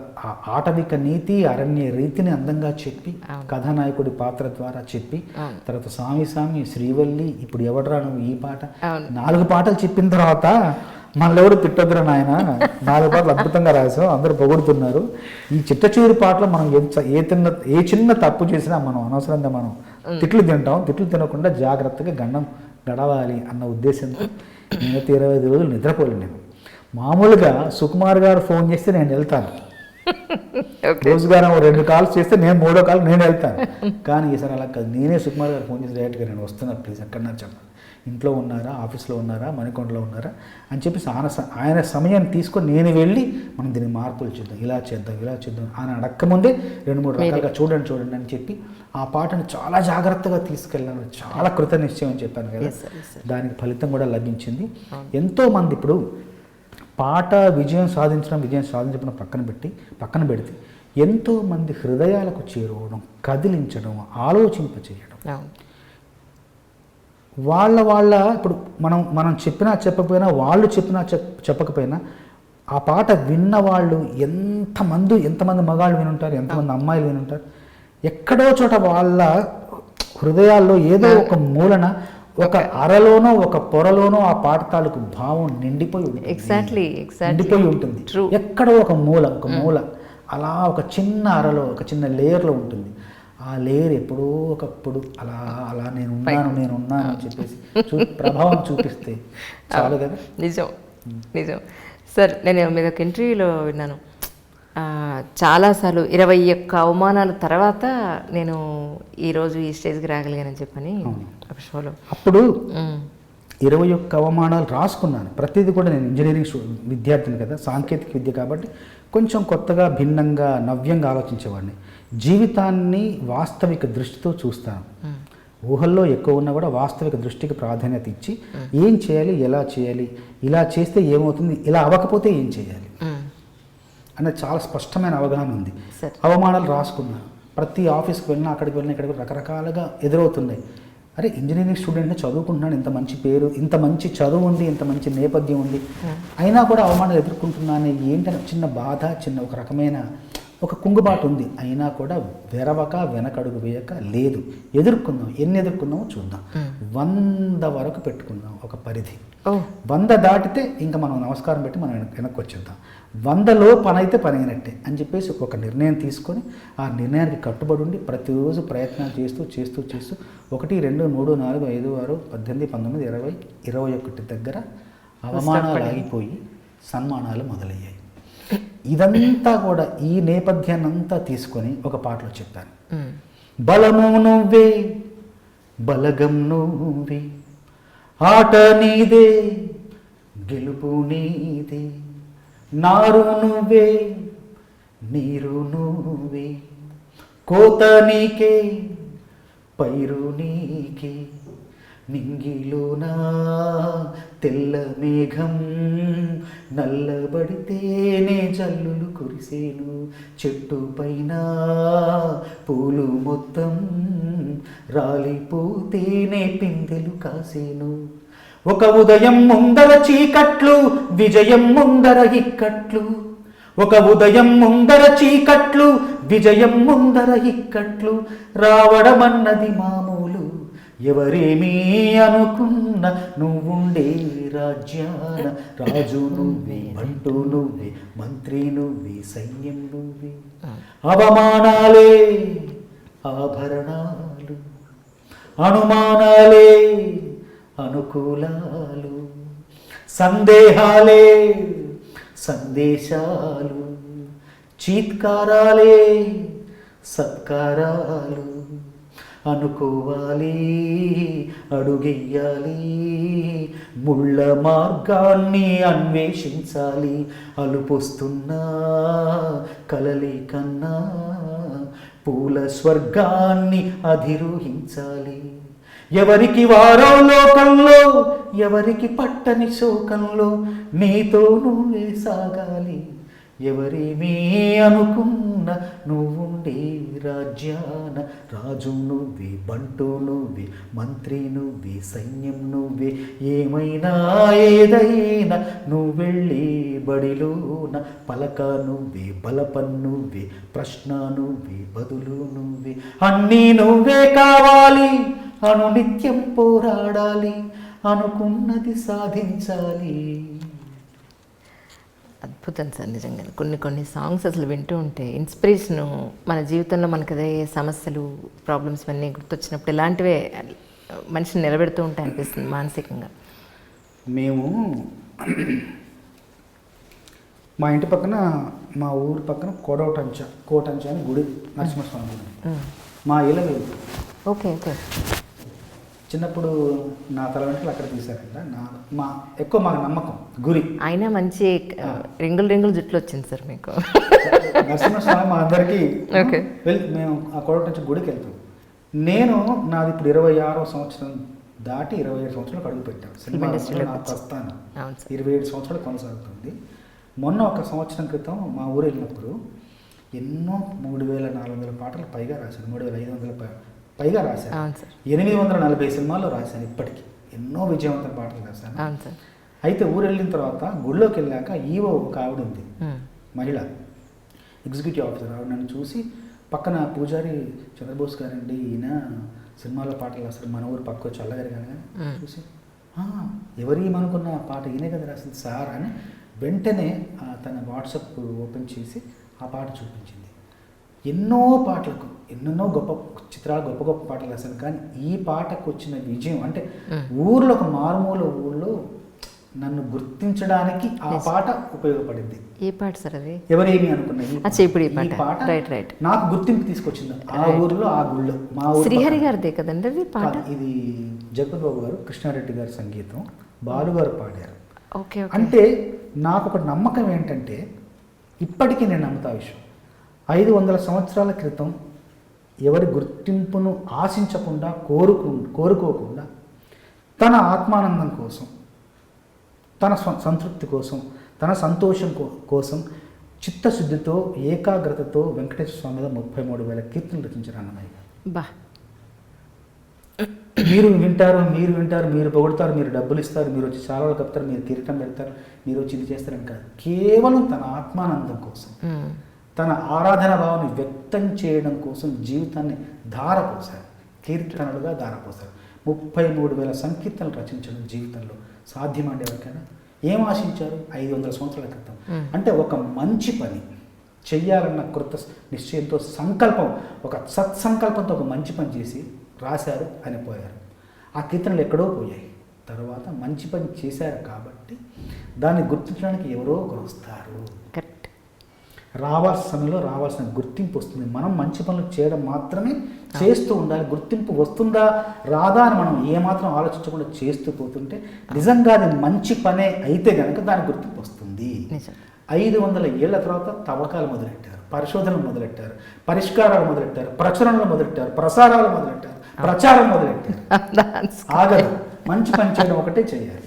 ఆటవిక నీతి, అరణ్య రీతిని అందంగా చెప్పి, కథానాయకుడి పాత్ర ద్వారా చెప్పి, తర్వాత సామి శ్రీవల్లి, ఇప్పుడు ఎవడ్రా నువ్వు ఈ పాట, 4 పాటలు చెప్పిన తర్వాత మనల్ని తిట్టొద్దురా నాయన, 4 పాటలు అద్భుతంగా రాసాం, అందరూ పొగుడుతున్నారు. ఈ చిట్టచూరి పాటలో మనం ఏ చిన్న తప్పు చేసినా మనం అనవసరంగా మనం తిట్లు తినకుండా జాగ్రత్తగా గండం గడవాలి అన్న ఉద్దేశంతో నేను 25 రోజులు నిద్రపోలేను. నేను మామూలుగా సుకుమార్ గారు ఫోన్ చేస్తే నేను వెళ్తాను, రోజు గారు 2 కాల్స్ చేస్తే నేను 3వ కాల్ నేను వెళ్తాను. కానీ ఈసారి అలా కాదు, నేనే సుకుమార్ గారు ఫోన్ చేసి డైరెక్ట్గా నేను వస్తున్నా, ప్లీజ్ ఎక్కడన్నా చెప్పండి, ఇంట్లో ఉన్నారా, ఆఫీస్లో ఉన్నారా, మణికొండలో ఉన్నారా అని చెప్పేసి ఆయన సమయాన్ని తీసుకొని నేను వెళ్ళి మనం దీన్ని మార్పులు చేద్దాం, ఇలా చేద్దాం అని అడక్కముందే 2-3 రకాలుగా చూడండి అని చెప్పి ఆ పాటను చాలా జాగ్రత్తగా తీసుకెళ్ళాను. చాలా కృత నిశ్చయం అని చెప్పాను కదా, దానికి ఫలితం కూడా లభించింది. ఎంతోమంది ఇప్పుడు పాట విజయం సాధించడం పక్కన పెడితే ఎంతోమంది హృదయాలకు చేరువడం, కదిలించడం, ఆలోచింపచేయడం, వాళ్ళ ఇప్పుడు మనం చెప్పినా చెప్పకపోయినా, వాళ్ళు చెప్పినా చెప్పకపోయినా, ఆ పాట విన్న వాళ్ళు ఎంతమంది మగాళ్ళు వినుంటారు, ఎంతమంది అమ్మాయిలు వినుంటారు. ఎక్కడో చోట వాళ్ళ హృదయాల్లో ఏదో ఒక మూలన, ఒక అరలోనో ఒక పొరలోనో ఆ పాట తాలూకు భావం నిండిపోయి ఉంటుంది. ఎక్కడో ఒక మూల అలా ఒక చిన్న అరలో, ఒక చిన్న లేయర్లో ఉంటుంది. ఆ లేయర్ ఎప్పుడో ఒకప్పుడు అలా నేను ఉన్నాను అని చెప్పేసి ప్రభావం చూపిస్తే చాలు కదా. నిజం సార్, నేను మీద ఒక ఇంటర్వ్యూలో విన్నాను, చాలాసార్లు 21 అవమానాల తర్వాత నేను ఈరోజు ఈ స్టేజ్కి రాగలిగానని చెప్పని ఒక షోలో. అప్పుడు 21 అవమానాలు రాసుకున్నాను. ప్రతిదీ కూడా నేను ఇంజనీరింగ్ విద్యార్థిని కదా, సాంకేతిక విద్య కాబట్టి కొంచెం కొత్తగా, భిన్నంగా, నవ్యంగా ఆలోచించేవాడిని. జీవితాన్ని వాస్తవిక దృష్టితో చూస్తాను. ఊహల్లో ఎక్కువ ఉన్నా కూడా వాస్తవిక దృష్టికి ప్రాధాన్యత ఇచ్చి ఏం చేయాలి, ఎలా చేయాలి, ఇలా చేస్తే ఏమవుతుంది, ఇలా అవ్వకపోతే ఏం చేయాలి అనేది చాలా స్పష్టమైన అవగాహన ఉంది. అవమానాలు రాసుకున్నాను. ప్రతి ఆఫీస్కి వెళ్ళినా, అక్కడికి వెళ్ళినా, ఇక్కడికి రకరకాలుగా ఎదురవుతున్నాయి. అరే ఇంజనీరింగ్ స్టూడెంట్ని చదువుకుంటున్నాను, ఇంత మంచి పేరు, ఇంత మంచి చదువు ఉంది, ఇంత మంచి నేపథ్యం ఉంది, అయినా కూడా అవమానాలు ఎదుర్కొంటున్నాను ఏంటని చిన్న బాధ, చిన్న ఒక రకమైన ఒక కుంగుబాటు ఉంది. అయినా కూడా వెరవక వెనకడుగు వేయక లేదు, ఎదుర్కొందాం. ఎన్ని ఎదుర్కొన్నామో చూద్దాం. 100 వరకు పెట్టుకుందాం ఒక పరిధి. 100 దాటితే ఇంకా మనం నమస్కారం పెట్టి మనం వెనక్కి వచ్చేద్దాం. 100లో పని అయితే పని అయినట్టే అని చెప్పేసి ఒక నిర్ణయం తీసుకొని ఆ నిర్ణయానికి కట్టుబడి ఉండి ప్రతిరోజు ప్రయత్నాలు చేస్తూ 1, 2, 3, 4, 5, 6, 18, 19, 20, 21 దగ్గర అవమానాలు ఆగిపోయి సన్మానాలు మొదలయ్యాయి. ఇదంతా కూడా ఈ నేపథ్యాన్ని అంతా తీసుకొని ఒక పాటలో చెప్పాను. బలము నువ్వే, బలగం నువ్వే, ఆట నీదే, గెలుపు నీదే, నారు నువ్వే, నీరు నువ్వే, కోత నీకే, పైరు నీకే, నింగిలోనా తెల్ల మేఘం నల్లబడితేనే జల్లులు కురిసేను, చెట్టు పైన పూలు మొత్తం రాలిపోతేనే పిందెలు కాసేను, ఒక ఉదయం ముందర చీకట్లు, విజయం ముందర ఇక్కట్లు, ఒక ఉదయం ముందర చీకట్లు, విజయం ముందర ఇక్కట్లు, రావడమన్నది మామూలు, ఎవరేమీ అనుకున్న నువ్వుండే రాజ్యాన రాజు నువ్వే, అంటూ నువ్వే, మంత్రి నువ్వే, సైన్యం నువ్వే, అవమానాలే ఆభరణాలు, అనుమానాలే అనుకూలాలు, సందేహాలే సందేశాలు, చీత్కారాలే సత్కారాలు, అనుకోవాలి అడుగెయ్యాలి, ముళ్ళ మార్గాన్ని అన్వేషించాలి, అలుపొస్తున్నా కలలే కన్నా పూల స్వర్గాన్ని అధిరోహించాలి, ఎవరికి వారో లోకంలో, ఎవరికి పట్టని శోకంలో, నీతో నువ్వే సాగాలి, ఎవరేమీ అనుకున్న నువ్వుండే రాజ్యాన రాజు నువ్వే, బంటూ నువ్వే, మంత్రి నువ్వే, సైన్యం నువ్వే, ఏమైనా ఏదైనా నువ్వెళ్ళే బడిలోన పలక నువ్వే, బలపన్ నువ్వే, ప్రశ్న నువ్వే, బదులు నువ్వే, అన్నీ నువ్వే కావాలి, అనునిత్యం పోరాడాలి, అనుకున్నది సాధించాలి. అద్భుతం సార్, నిజంగా కొన్ని సాంగ్స్ అసలు వింటూ ఉంటే ఇన్స్పిరేషను, మన జీవితంలో మనకు అదే సమస్యలు, ప్రాబ్లమ్స్ అన్నీ గుర్తొచ్చినప్పుడు ఇలాంటివే మనిషిని నిలబెడుతూ ఉంటాయి అనిపిస్తుంది మానసికంగా. మేము మా ఇంటి పక్కన, మా ఊరు పక్కన కోటంచ అని గుడి, నరసింహస్వామి గుడి, మా ఇళ్ళ ఓకే ఓకే. చిన్నప్పుడు నా తల వెంటలు అక్కడ తీశారంట. ఎక్కువ మాకు నమ్మకం గురి. అయినా మంచి రింగులు జుట్లు వచ్చింది సార్ మీకు. నరసింహస్వామి మా అందరికీ మేము ఆ కోట నుంచి గుడికి వెళ్తాం. నాది ఇప్పుడు 26వ సంవత్సరం దాటి 27 సంవత్సరాలకు అడుగు పెట్టాను. సినిమా ప్రస్థానం 27 సంవత్సరాలు కొనసాగుతుంది. మొన్న ఒక సంవత్సరం క్రితం మా ఊరు వెళ్ళినప్పుడు ఎన్నో 3400 పాటలు పైగా రాశాను, 3500 పైగా రాశాను, 840 సినిమాల్లో రాశాను. ఇప్పటికీ ఎన్నో విజయవంతమైన పాటలు రాశాను. అయితే ఊరు వెళ్ళిన తర్వాత గుడిలోకి వెళ్ళాక ఈవో ఒక ఆవిడ ఉంది, మహిళ ఎగ్జిక్యూటివ్ ఆఫీసర్. ఆవిడ నన్ను చూసి, పక్కన పూజారి చంద్రబోస్ గారండి, ఈయన సినిమాలో పాటలు రాస్తారు, మన ఊరు పక్క చల్లగారు కానీ చూసి, ఎవరేమనుకున్న పాట ఈయనే కదా రాసింది సార్ అని వెంటనే తన వాట్సాప్ ఓపెన్ చేసి ఆ పాట చూపించింది. ఎన్నో పాటలకు ఎన్నెన్నో గొప్ప చిత్రాలు, గొప్ప గొప్ప పాటలు రాశాను. కానీ ఈ పాటకు వచ్చిన విజయం అంటే ఊర్లో, ఒక మారుమూల ఊళ్ళో నన్ను గుర్తించడానికి ఆ పాట ఉపయోగపడింది. ఏ పాట సార్ అది? ఎవరేమి అనుకున్నా ఈ పాట నాకు గుర్తింపు తీసుకొచ్చింది ఆ ఊరిలో, ఆ గుళ్ళో. మా ఊరు శ్రీహరి గారిదే కదండి అది పాట. ఇది జగపతి బాబు గారు, కృష్ణారెడ్డి గారి సంగీతం, బాలు గారు పాడారు. ఓకే. అంటే నాకు ఒక నమ్మకం ఏంటంటే, ఇప్పటికీ నేను నమ్ముతా విషయం, 500 సంవత్సరాల క్రితం ఎవరి గుర్తింపును ఆశించకుండా కోరుకోకుండా తన ఆత్మానందం కోసం, తన సంతృప్తి కోసం, తన సంతోషం కోసం చిత్తశుద్ధితో ఏకాగ్రతతో వెంకటేశ్వర స్వామి మీద 33,000 కీర్తనలు రచించారు అన్నమయ్య గారు. బా మీరు వింటారు, మీరు పొగుడతారు, మీరు డబ్బులు ఇస్తారు, మీరు వచ్చి చాలాలు కప్తారు, మీరు కిరీటం పెడతారు, మీరు వచ్చి ఇది చేస్తారని కాదు. కేవలం తన ఆత్మానందం కోసం, తన ఆరాధన భావాన్ని వ్యక్తం చేయడం కోసం జీవితాన్ని ధారపోశారు, కీర్తనలుగా ధారపోశారు. 33,000 సంకీర్తనలు రచించడం జీవితంలో సాధ్యమండి ఎవరికైనా? ఏం ఆశించారు? 500 సంవత్సరాల క్రితం. అంటే ఒక మంచి పని చెయ్యాలన్న కృత నిశ్చయంతో, సంకల్పం, ఒక సత్సంకల్పంతో ఒక మంచి పని చేసి రాశారు అని పోయారు. ఆ కీర్తనలు ఎక్కడో పోయాయి. తర్వాత మంచి పని చేశారు కాబట్టి దాన్ని గుర్తించడానికి ఎవరో ఒకరు వస్తారు. కరెక్ట్. రావాల్సిన సమయంలో రావాల్సిన గుర్తింపు వస్తుంది. మనం మంచి పనులు చేయడం మాత్రమే చేస్తూ ఉండాలి. గుర్తింపు వస్తుందా రాదా అని మనం ఏమాత్రం ఆలోచించకుండా చేస్తూ పోతుంటే నిజంగా అది మంచి పనే అయితే కనుక దాని గుర్తింపు వస్తుంది. 500 ఏళ్ల తర్వాత తవ్వకాలు మొదలెట్టారు, పరిశోధనలు మొదలెట్టారు, పరిష్కారాలు మొదలెట్టారు, ప్రచురణలు మొదలెట్టారు, ప్రసారాలు మొదలెట్టారు, ప్రచారం మొదలెట్టారు. ఆగదు. మంచి పని చేయడం ఒకటే చేయాలి.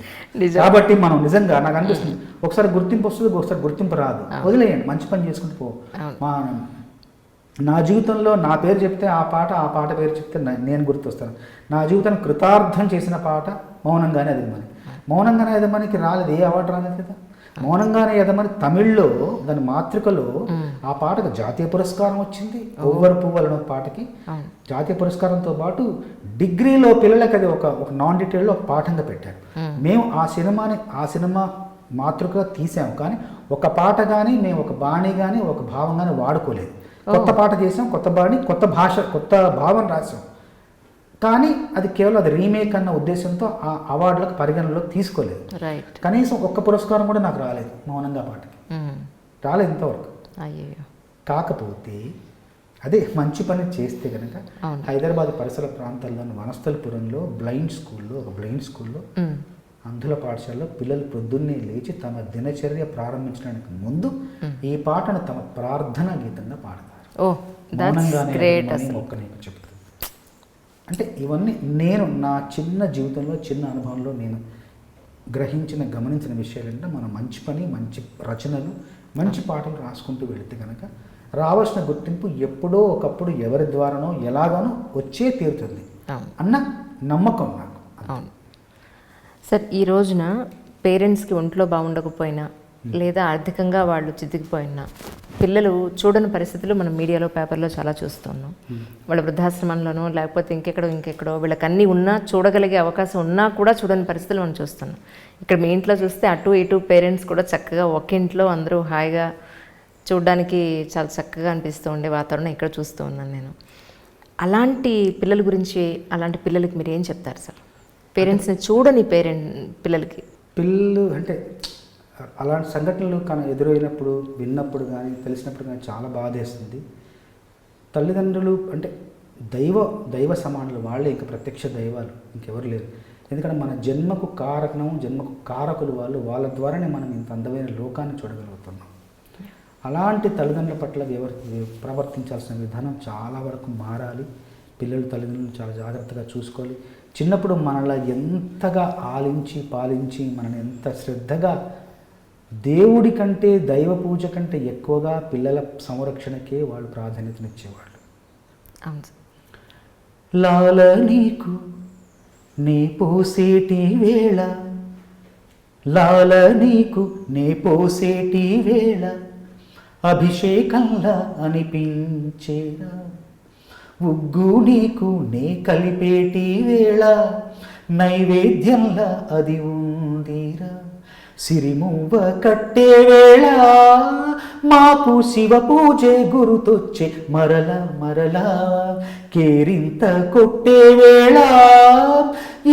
కాబట్టి మనం నిజంగా నాకు అనిపిస్తుంది, ఒకసారి గుర్తింపు వస్తుంది, ఒకసారి గుర్తింపు రాదు. వదిలేయండి, మంచి పని చేసుకుంటూ పో. నా జీవితంలో నా పేరు చెప్తే ఆ పాట పేరు చెప్తే నేను గుర్తొస్తాను. నా జీవితాన్ని కృతార్థం చేసిన పాట మౌనంగానే ఎదగమని. మౌనంగానే ఎదగమనికి రాలేదు, ఏ అవార్డు రాలేదు కదా. మౌనంగానే ఎదగమని తమిళ్లో దాని మాతృకలో ఆ పాటకు జాతీయ పురస్కారం వచ్చింది. ఒవ్వరు పువ్వులను పాటకి జాతీయ పురస్కారంతో పాటు డిగ్రీలో పిల్లలకి అది ఒక నాన్ డీటెయిల్లో ఒక పాఠంగా పెట్టారు. మేము ఆ సినిమా మాతృకగా తీసాము, కానీ ఒక పాట కానీ మేము ఒక బాణి కానీ ఒక భావం కానీ వాడుకోలేదు. కొత్త పాట చేసాం, కొత్త బాణి, కొత్త భాష, కొత్త భావం రాసాం. కానీ అది కేవలం అది రీమేక్ అన్న ఉద్దేశంతో ఆ అవార్డులకు పరిగణనలోకి తీసుకోలేదు. కనీసం ఒక్క పురస్కారం కూడా నాకు రాలేదు మౌనంగా పాటకి, రాలేదు ఇంతవరకు. కాకపోతే అదే మంచి పని చేస్తే కనుక హైదరాబాద్ పరిసర ప్రాంతాల్లోని వనస్థలపురంలో ఒక బ్లైండ్ స్కూల్లో అంధుల పాఠశాలలో పిల్లలు ప్రొద్దున్నే లేచి తమ దినచర్య ప్రారంభించడానికి ముందు ఈ పాటను తమ ప్రార్థనా గీతంగా పాడతారు. చెప్తారు. అంటే ఇవన్నీ నేను నా చిన్న జీవితంలో, చిన్న అనుభవంలో నేను గమనించిన విషయాలు అంటే, మన మంచి పని, మంచి రచనలు, మంచి పాటలు రాసుకుంటూ వెళితే కనుక రావాల్సిన గుర్తింపు ఎప్పుడో ఒకప్పుడు ఎవరి ద్వారానో ఎలాగానో వచ్చే తీరుతుంది అన్న నమ్మకం నాకు. అవును సార్. ఈ రోజున పేరెంట్స్కి ఒంట్లో బాగుండకపోయినా లేదా ఆర్థికంగా వాళ్ళు చితికిపోయినా పిల్లలు చూడని పరిస్థితులు మనం మీడియాలో, పేపర్లో చాలా చూస్తున్నాం. వాళ్ళ వృద్ధాశ్రమంలోనో లేకపోతే ఇంకెక్కడో వీళ్ళకి అన్నీ ఉన్నా, చూడగలిగే అవకాశం ఉన్నా కూడా చూడని పరిస్థితులు మనం చూస్తున్నాం. ఇక్కడ మీ ఇంట్లో చూస్తే అటు ఇటు పేరెంట్స్ కూడా చక్కగా ఒక ఇంట్లో అందరూ హాయిగా చూడడానికి చాలా చక్కగా అనిపిస్తూ ఉండే వాతావరణం ఇక్కడ చూస్తూ ఉన్నాను నేను. అలాంటి పిల్లల గురించి, అలాంటి పిల్లలకి మీరు ఏం చెప్తారు సార్? పేరెంట్స్ని చూడని పిల్లలకి. పిల్లలు అంటే అలాంటి సంఘటనలు ఎదురైనప్పుడు, విన్నప్పుడు కానీ తెలిసినప్పుడు కానీ చాలా బాధేస్తుంది. తల్లిదండ్రులు అంటే దైవ సమానులు, వాళ్ళే ఇంకా ప్రత్యక్ష దైవాలు, ఇంకెవరు లేరు. ఎందుకంటే మన జన్మకు కారకులు వాళ్ళు. వాళ్ళ ద్వారానే మనం ఇంత అందమైన లోకాన్ని చూడగలుగుతున్నాం. అలాంటి తల్లిదండ్రుల పట్ల ప్రవర్తించాల్సిన విధానం చాలా వరకు మారాలి. పిల్లలు తల్లిదండ్రులను చాలా జాగ్రత్తగా చూసుకోవాలి. చిన్నప్పుడు మనలా ఎంతగా ఆలించి పాలించి మనని ఎంత శ్రద్ధగా దేవుడి కంటే, దైవ పూజ కంటే ఎక్కువగా పిల్లల సంరక్షణకే వాళ్ళు ప్రాధాన్యతనిచ్చేవాళ్ళు. లాల నీకు నీ పోసేటి వేళ, లాల నీకు నీ పోసేటి వేళ, అభిషేకంలా అనిపించేరా, ఉగ్గు నీకు నే కలిపేటి వేళ, నైవేద్యంలా అది ఉందిరా, సిరిమువ్వ కట్టే వేళ, మాకు శివ పూజే గురుతొచ్చే మరలా కేరింత కొట్టే వేళ,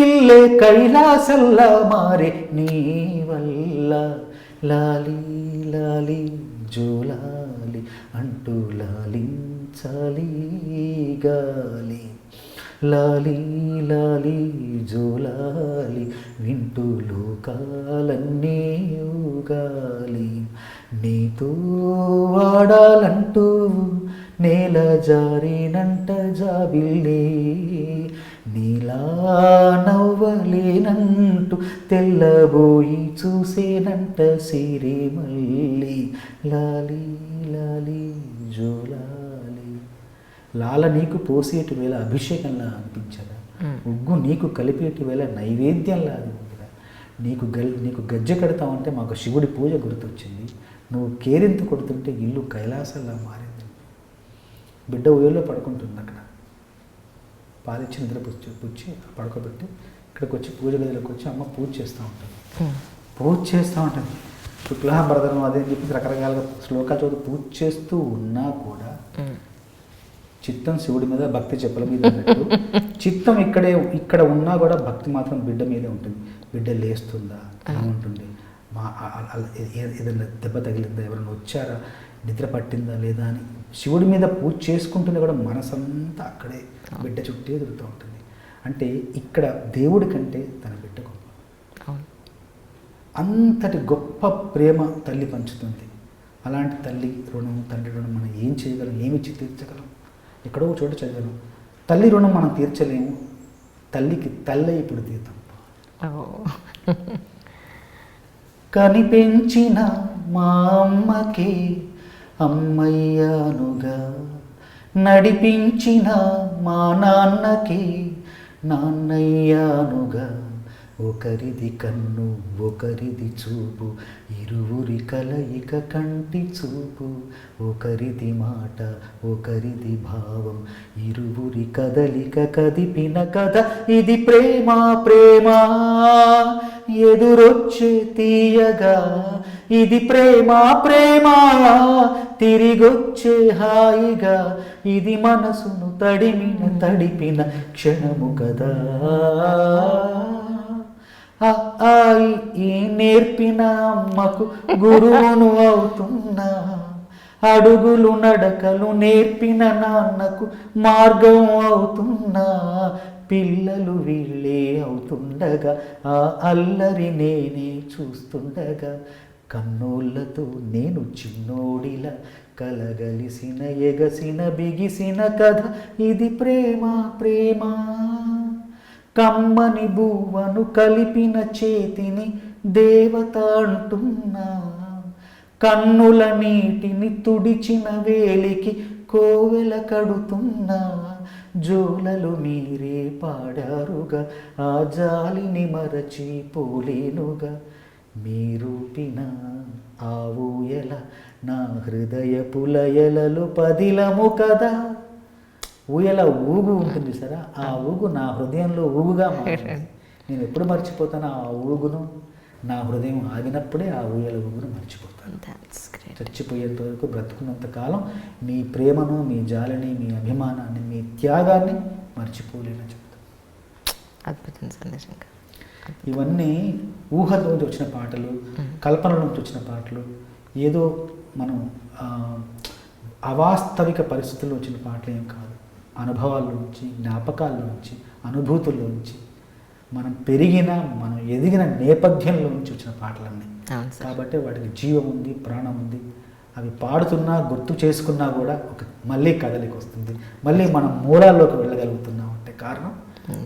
ఇల్లే కైలాసల్లా మారే నీ వల్ల, లాలి లాలి జోలాలి అంటూ లాలించాలి గాలి, లాలి లాలి జోలాలి వింటూ లోకాలన్నీ ఊగాలి, నీతో వాడాలంటూ నేల జారినంట జాబిల్లి నీలా నవ్వలేనంటూ తెల్లబోయి చూసేనంట సిరి మల్లి లాలి లాలి జోలాలి. లాల నీకు పోసేటి వేళ అభిషేకంలా అనిపించదా, ఉగ్గు నీకు కలిపేటి వేళ నైవేద్యంలా అది ఉందిరా. నీకు గజ్జె కడతామంటే మాకు శివుడి పూజ గుర్తొచ్చింది, నువ్వు కేరింత కొడుతుంటే ఇల్లు కైలాసంలా మారింది. బిడ్డ ఊయల్లో పడుకుంటుంది అక్కడ, పాలిచ్చి నిద్ర పుచ్చి పడుకోబెట్టి ఇక్కడికి వచ్చి పూజ గదిలోకి వచ్చి అమ్మ పూజ చేస్తూ ఉంటుంది. పూజ చేస్తూ ఉంటుంది, శుక్లాంబరధనం అదే అని చెప్పి రకరకాలుగా శ్లోకాలు చదువు పూజ చేస్తూ ఉన్నా కూడా చిత్తం శివుడి మీద, భక్తి చెప్పుల మీద ఉన్నట్టు చిత్తం ఇక్కడ ఉన్నా కూడా భక్తి మాత్రం బిడ్డ మీదే ఉంటుంది. బిడ్డ లేస్తుందా, ఎలా ఉంటుంది, ఏదైనా దెబ్బ తగిలిందా, ఎవరైనా వచ్చారా, నిద్ర పట్టిందా లేదా అని శివుడి మీద పూజ చేసుకుంటుంది కూడా మనసంతా అక్కడే బిడ్డ చుట్టే తిరుగుతూ ఉంటుంది. అంటే ఇక్కడ దేవుడి కంటే తన బిడ్డ గొప్ప, అంతటి గొప్ప ప్రేమ తల్లి పంచుతుంది. అలాంటి తల్లి రుణం, తండ్రి రుణం మనం ఏం చేయగలం, ఏమిచ్చి తీర్చగలం? ఎక్కడో చోట చదివాను, తల్లి రుణం మనం తీర్చలేము, తల్లికి తల్లి ఇప్పుడు తీర్థం. కనిపెంచిన మా అమ్మకి అమ్మయ్యానుగా, నడిపించిన మా నాన్నకి నాన్నయ్యానుగా. ఒకరిది కన్ను ఒకరిది చూపు, ఇరువురి కలయిక కంటి చూపు. ఒకరిది మాట ఒకరిది భావం, ఇరువురి కదలిక కదిపిన కథ ఇది ప్రేమ. ప్రేమ ఎదురొచ్చే తీయగా, ఇది ప్రేమ. ప్రేమ తిరిగొచ్చే హాయిగా, ఇది మనసును తడిపిన క్షణము కదా. ఈ నేర్పిన అమ్మకు గురువును అవుతున్నా, అడుగులు నడకలు నేర్పిన నాన్నకు మార్గం అవుతున్నా. పిల్లలు వీళ్ళే అవుతుండగా ఆ అల్లరి నేనే చూస్తుండగా, కన్నోళ్ళతో నేను చిన్నోడిలా కలగలిసిన ఎగసిన బిగిసిన కథ ఇది ప్రేమ. ప్రేమ కమ్మని బువ్వను కలిపిన చేతిని దేవత అంటున్నా, కన్నుల నీటిని తుడిచిన వేలికి కోవెల కడుతున్నా. జోలలు మీరే పాడారుగా, ఆ జాలిని మరచి పోలేనుగా. మీరూపిన ఆ ఊయల నా హృదయ పులయలలో పదిలము కదా. ఊయల ఊగు ఉంటుంది సరే, ఆ ఊగు నా హృదయంలో ఊగుగా మారింది. నేను ఎప్పుడు మర్చిపోతాను ఆ ఊగును? నా హృదయం ఆగినప్పుడే ఆ ఊయల ఊగును మర్చిపోతాను. చచ్చిపోయేంత వరకు బ్రతుకున్నంత కాలం మీ ప్రేమను, మీ జాలిని, మీ అభిమానాన్ని, మీ త్యాగాన్ని మర్చిపోలేని చెప్తాను. అద్భుతం సందేశంగా. ఇవన్నీ ఊహలోంచి వచ్చిన పాటలు, కల్పన నుంచి వచ్చిన పాటలు, ఏదో మనం అవాస్తవిక పరిస్థితుల్లో వచ్చిన పాటలు ఏం కాదు. అనుభవాల్లోంచి, జ్ఞాపకాల్లోంచి, అనుభూతుల్లోంచి, మనం పెరిగిన, మనం ఎదిగిన నేపథ్యంలోంచి వచ్చిన పాటలన్నీ. కాబట్టి వాటికి జీవం ఉంది, ప్రాణం ఉంది. అవి పాడుతున్నా, గుర్తు చేసుకున్నా కూడా మళ్ళీ కదలికి వస్తుంది, మళ్ళీ మనం మూలాల్లోకి వెళ్ళగలుగుతున్నాం అంటే కారణం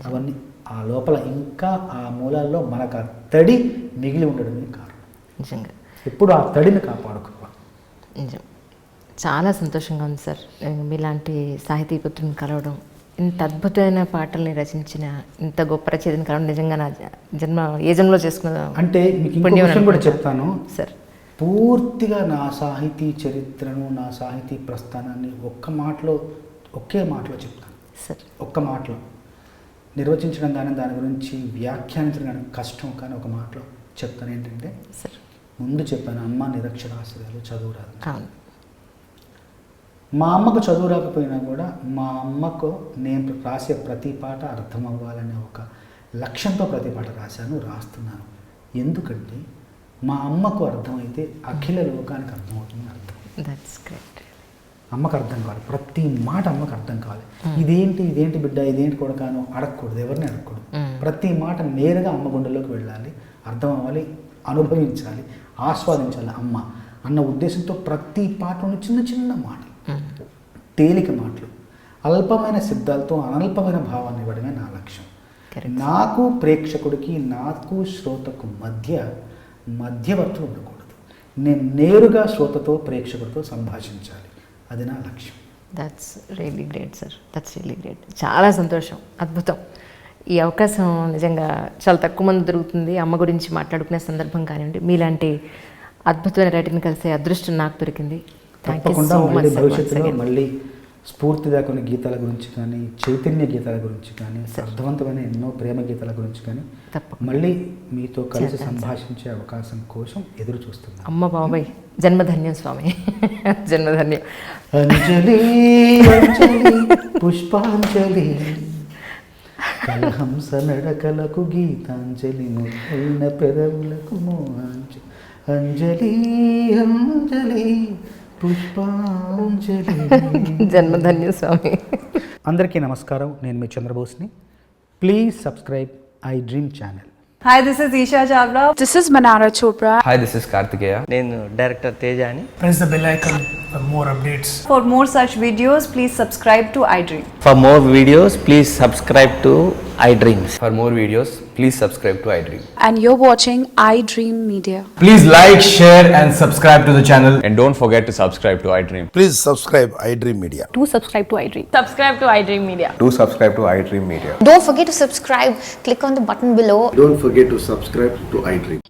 అవన్నీ ఆ లోపల ఇంకా ఆ మూలాల్లో మనకు ఆ తడి మిగిలి ఉండడమే కారణం. నిజంగా ఎప్పుడు ఆ తడిని కాపాడుకోవాలి. నిజం. చాలా సంతోషంగా ఉంది సార్ మీలాంటి సాహితీపుత్రుని కలవడం, ఇంత అద్భుతమైన పాటల్ని రచించిన ఇంత గొప్ప రచయితని కలవడం నిజంగా నా ఏ జన్మలో చేసుకున్న అంటే మీకు ఇంకో విషయం కూడా చెప్తాను సార్. పూర్తిగా నా సాహితీ చరిత్రను, నా సాహితీ ప్రస్థానాన్ని ఒకే మాటలో చెప్తాను సార్. ఒక్క మాటలో నిర్వచించడం కానీ దాని గురించి వ్యాఖ్యానించడం కానీ కష్టం, కానీ ఒక మాటలో చెప్తాను. ఏంటంటే సార్, ముందు చెప్పాను, అమ్మ నిరక్షరాస్యురాలు, చదువు రాదు. అవును. మా అమ్మకు చదువు రాకపోయినా కూడా మా అమ్మకు నేను రాసే ప్రతి పాట అర్థం అవ్వాలనే ఒక లక్ష్యంతో ప్రతి పాట రాస్తున్నాను. ఎందుకంటే మా అమ్మకు అర్థమైతే అఖిల లోకానికి అర్థమవుతుంది అర్థం. That's great. అమ్మకు అర్థం కావాలి, ప్రతి మాట అమ్మకు అర్థం కావాలి. ఇదేంటి బిడ్డ, ఇదేంటి కొడకాను అడగకూడదు, ఎవరిని అడగకూడదు. ప్రతి మాట నేరుగా అమ్మ గుండెలోకి వెళ్ళాలి, అర్థం అవ్వాలి, అనుభవించాలి, ఆస్వాదించాలి అమ్మ అన్న ఉద్దేశంతో ప్రతి పాటలోని చిన్న చిన్న మాటలు తేలిక మాటలు, అల్పమైన శబ్దాలతో అనల్పమైన భావాన్ని ఇవ్వడమే నా లక్ష్యం. నాకు ప్రేక్షకుడికి, నాకు శ్రోతకు మధ్యవర్తులు ఉండకూడదు. నేను నేరుగా శ్రోతతో ప్రేక్షకుడితో సంభాషించాలి. అది నా లక్ష్యం. That's really great sir, that's really great. చాలా సంతోషం, అద్భుతం. ఈ అవకాశం నిజంగా చాలా తక్కువ మంది దొరుకుతుంది. అమ్మ గురించి మాట్లాడుకునే సందర్భం కానివ్వండి, మీలాంటి అద్భుతమైన రైటర్ని కలిసే అదృష్టం నాకు దొరికింది. తప్పకుండా మళ్ళీ భవిష్యత్తులో మళ్ళీ స్ఫూర్తిగా కొన్ని గీతాల గురించి కానీ, చైతన్య గీతాల గురించి కానీ, అర్థవంతమైన ఎన్నో ప్రేమ గీతాల గురించి కానీ మళ్ళీ మీతో కలిసి సంభాషించే అవకాశం కోసం ఎదురు చూస్తున్నాను. అమ్మ బాబాయ్, జన్మధన్యం స్వామి, జన్మధన్యం. అంజలి అంజలి పుష్పాంజలి, కలహంస నడకలకు గీతాంజలి, ముద్దైన పెదవులకు మోహాంజలి. అంజలి అంజలి పుష్పాంజలి. జన్మధన్యం స్వామి. అందరికీ నమస్కారం, నేను మీ చంద్రబోస్ని. Please subscribe I dream channel. Hi, this is Isha Chavla. This is Manara Chopra. Hi, this is Kartikeya. నేను డైరెక్టర్ తేజ అని. Press the bell icon for more updates. For more such videos, please subscribe to iDream. For more videos, please subscribe to iDreams. For more videos, please subscribe to iDream. And you're watching iDream Media. Please like, share and subscribe to the channel. And don't forget to subscribe to iDream. Please subscribe iDream Media. Do subscribe to iDream. Subscribe to iDream Media. Do subscribe to iDream Media. Don't forget to subscribe. Click on the button below. Don't forget to subscribe to iDream.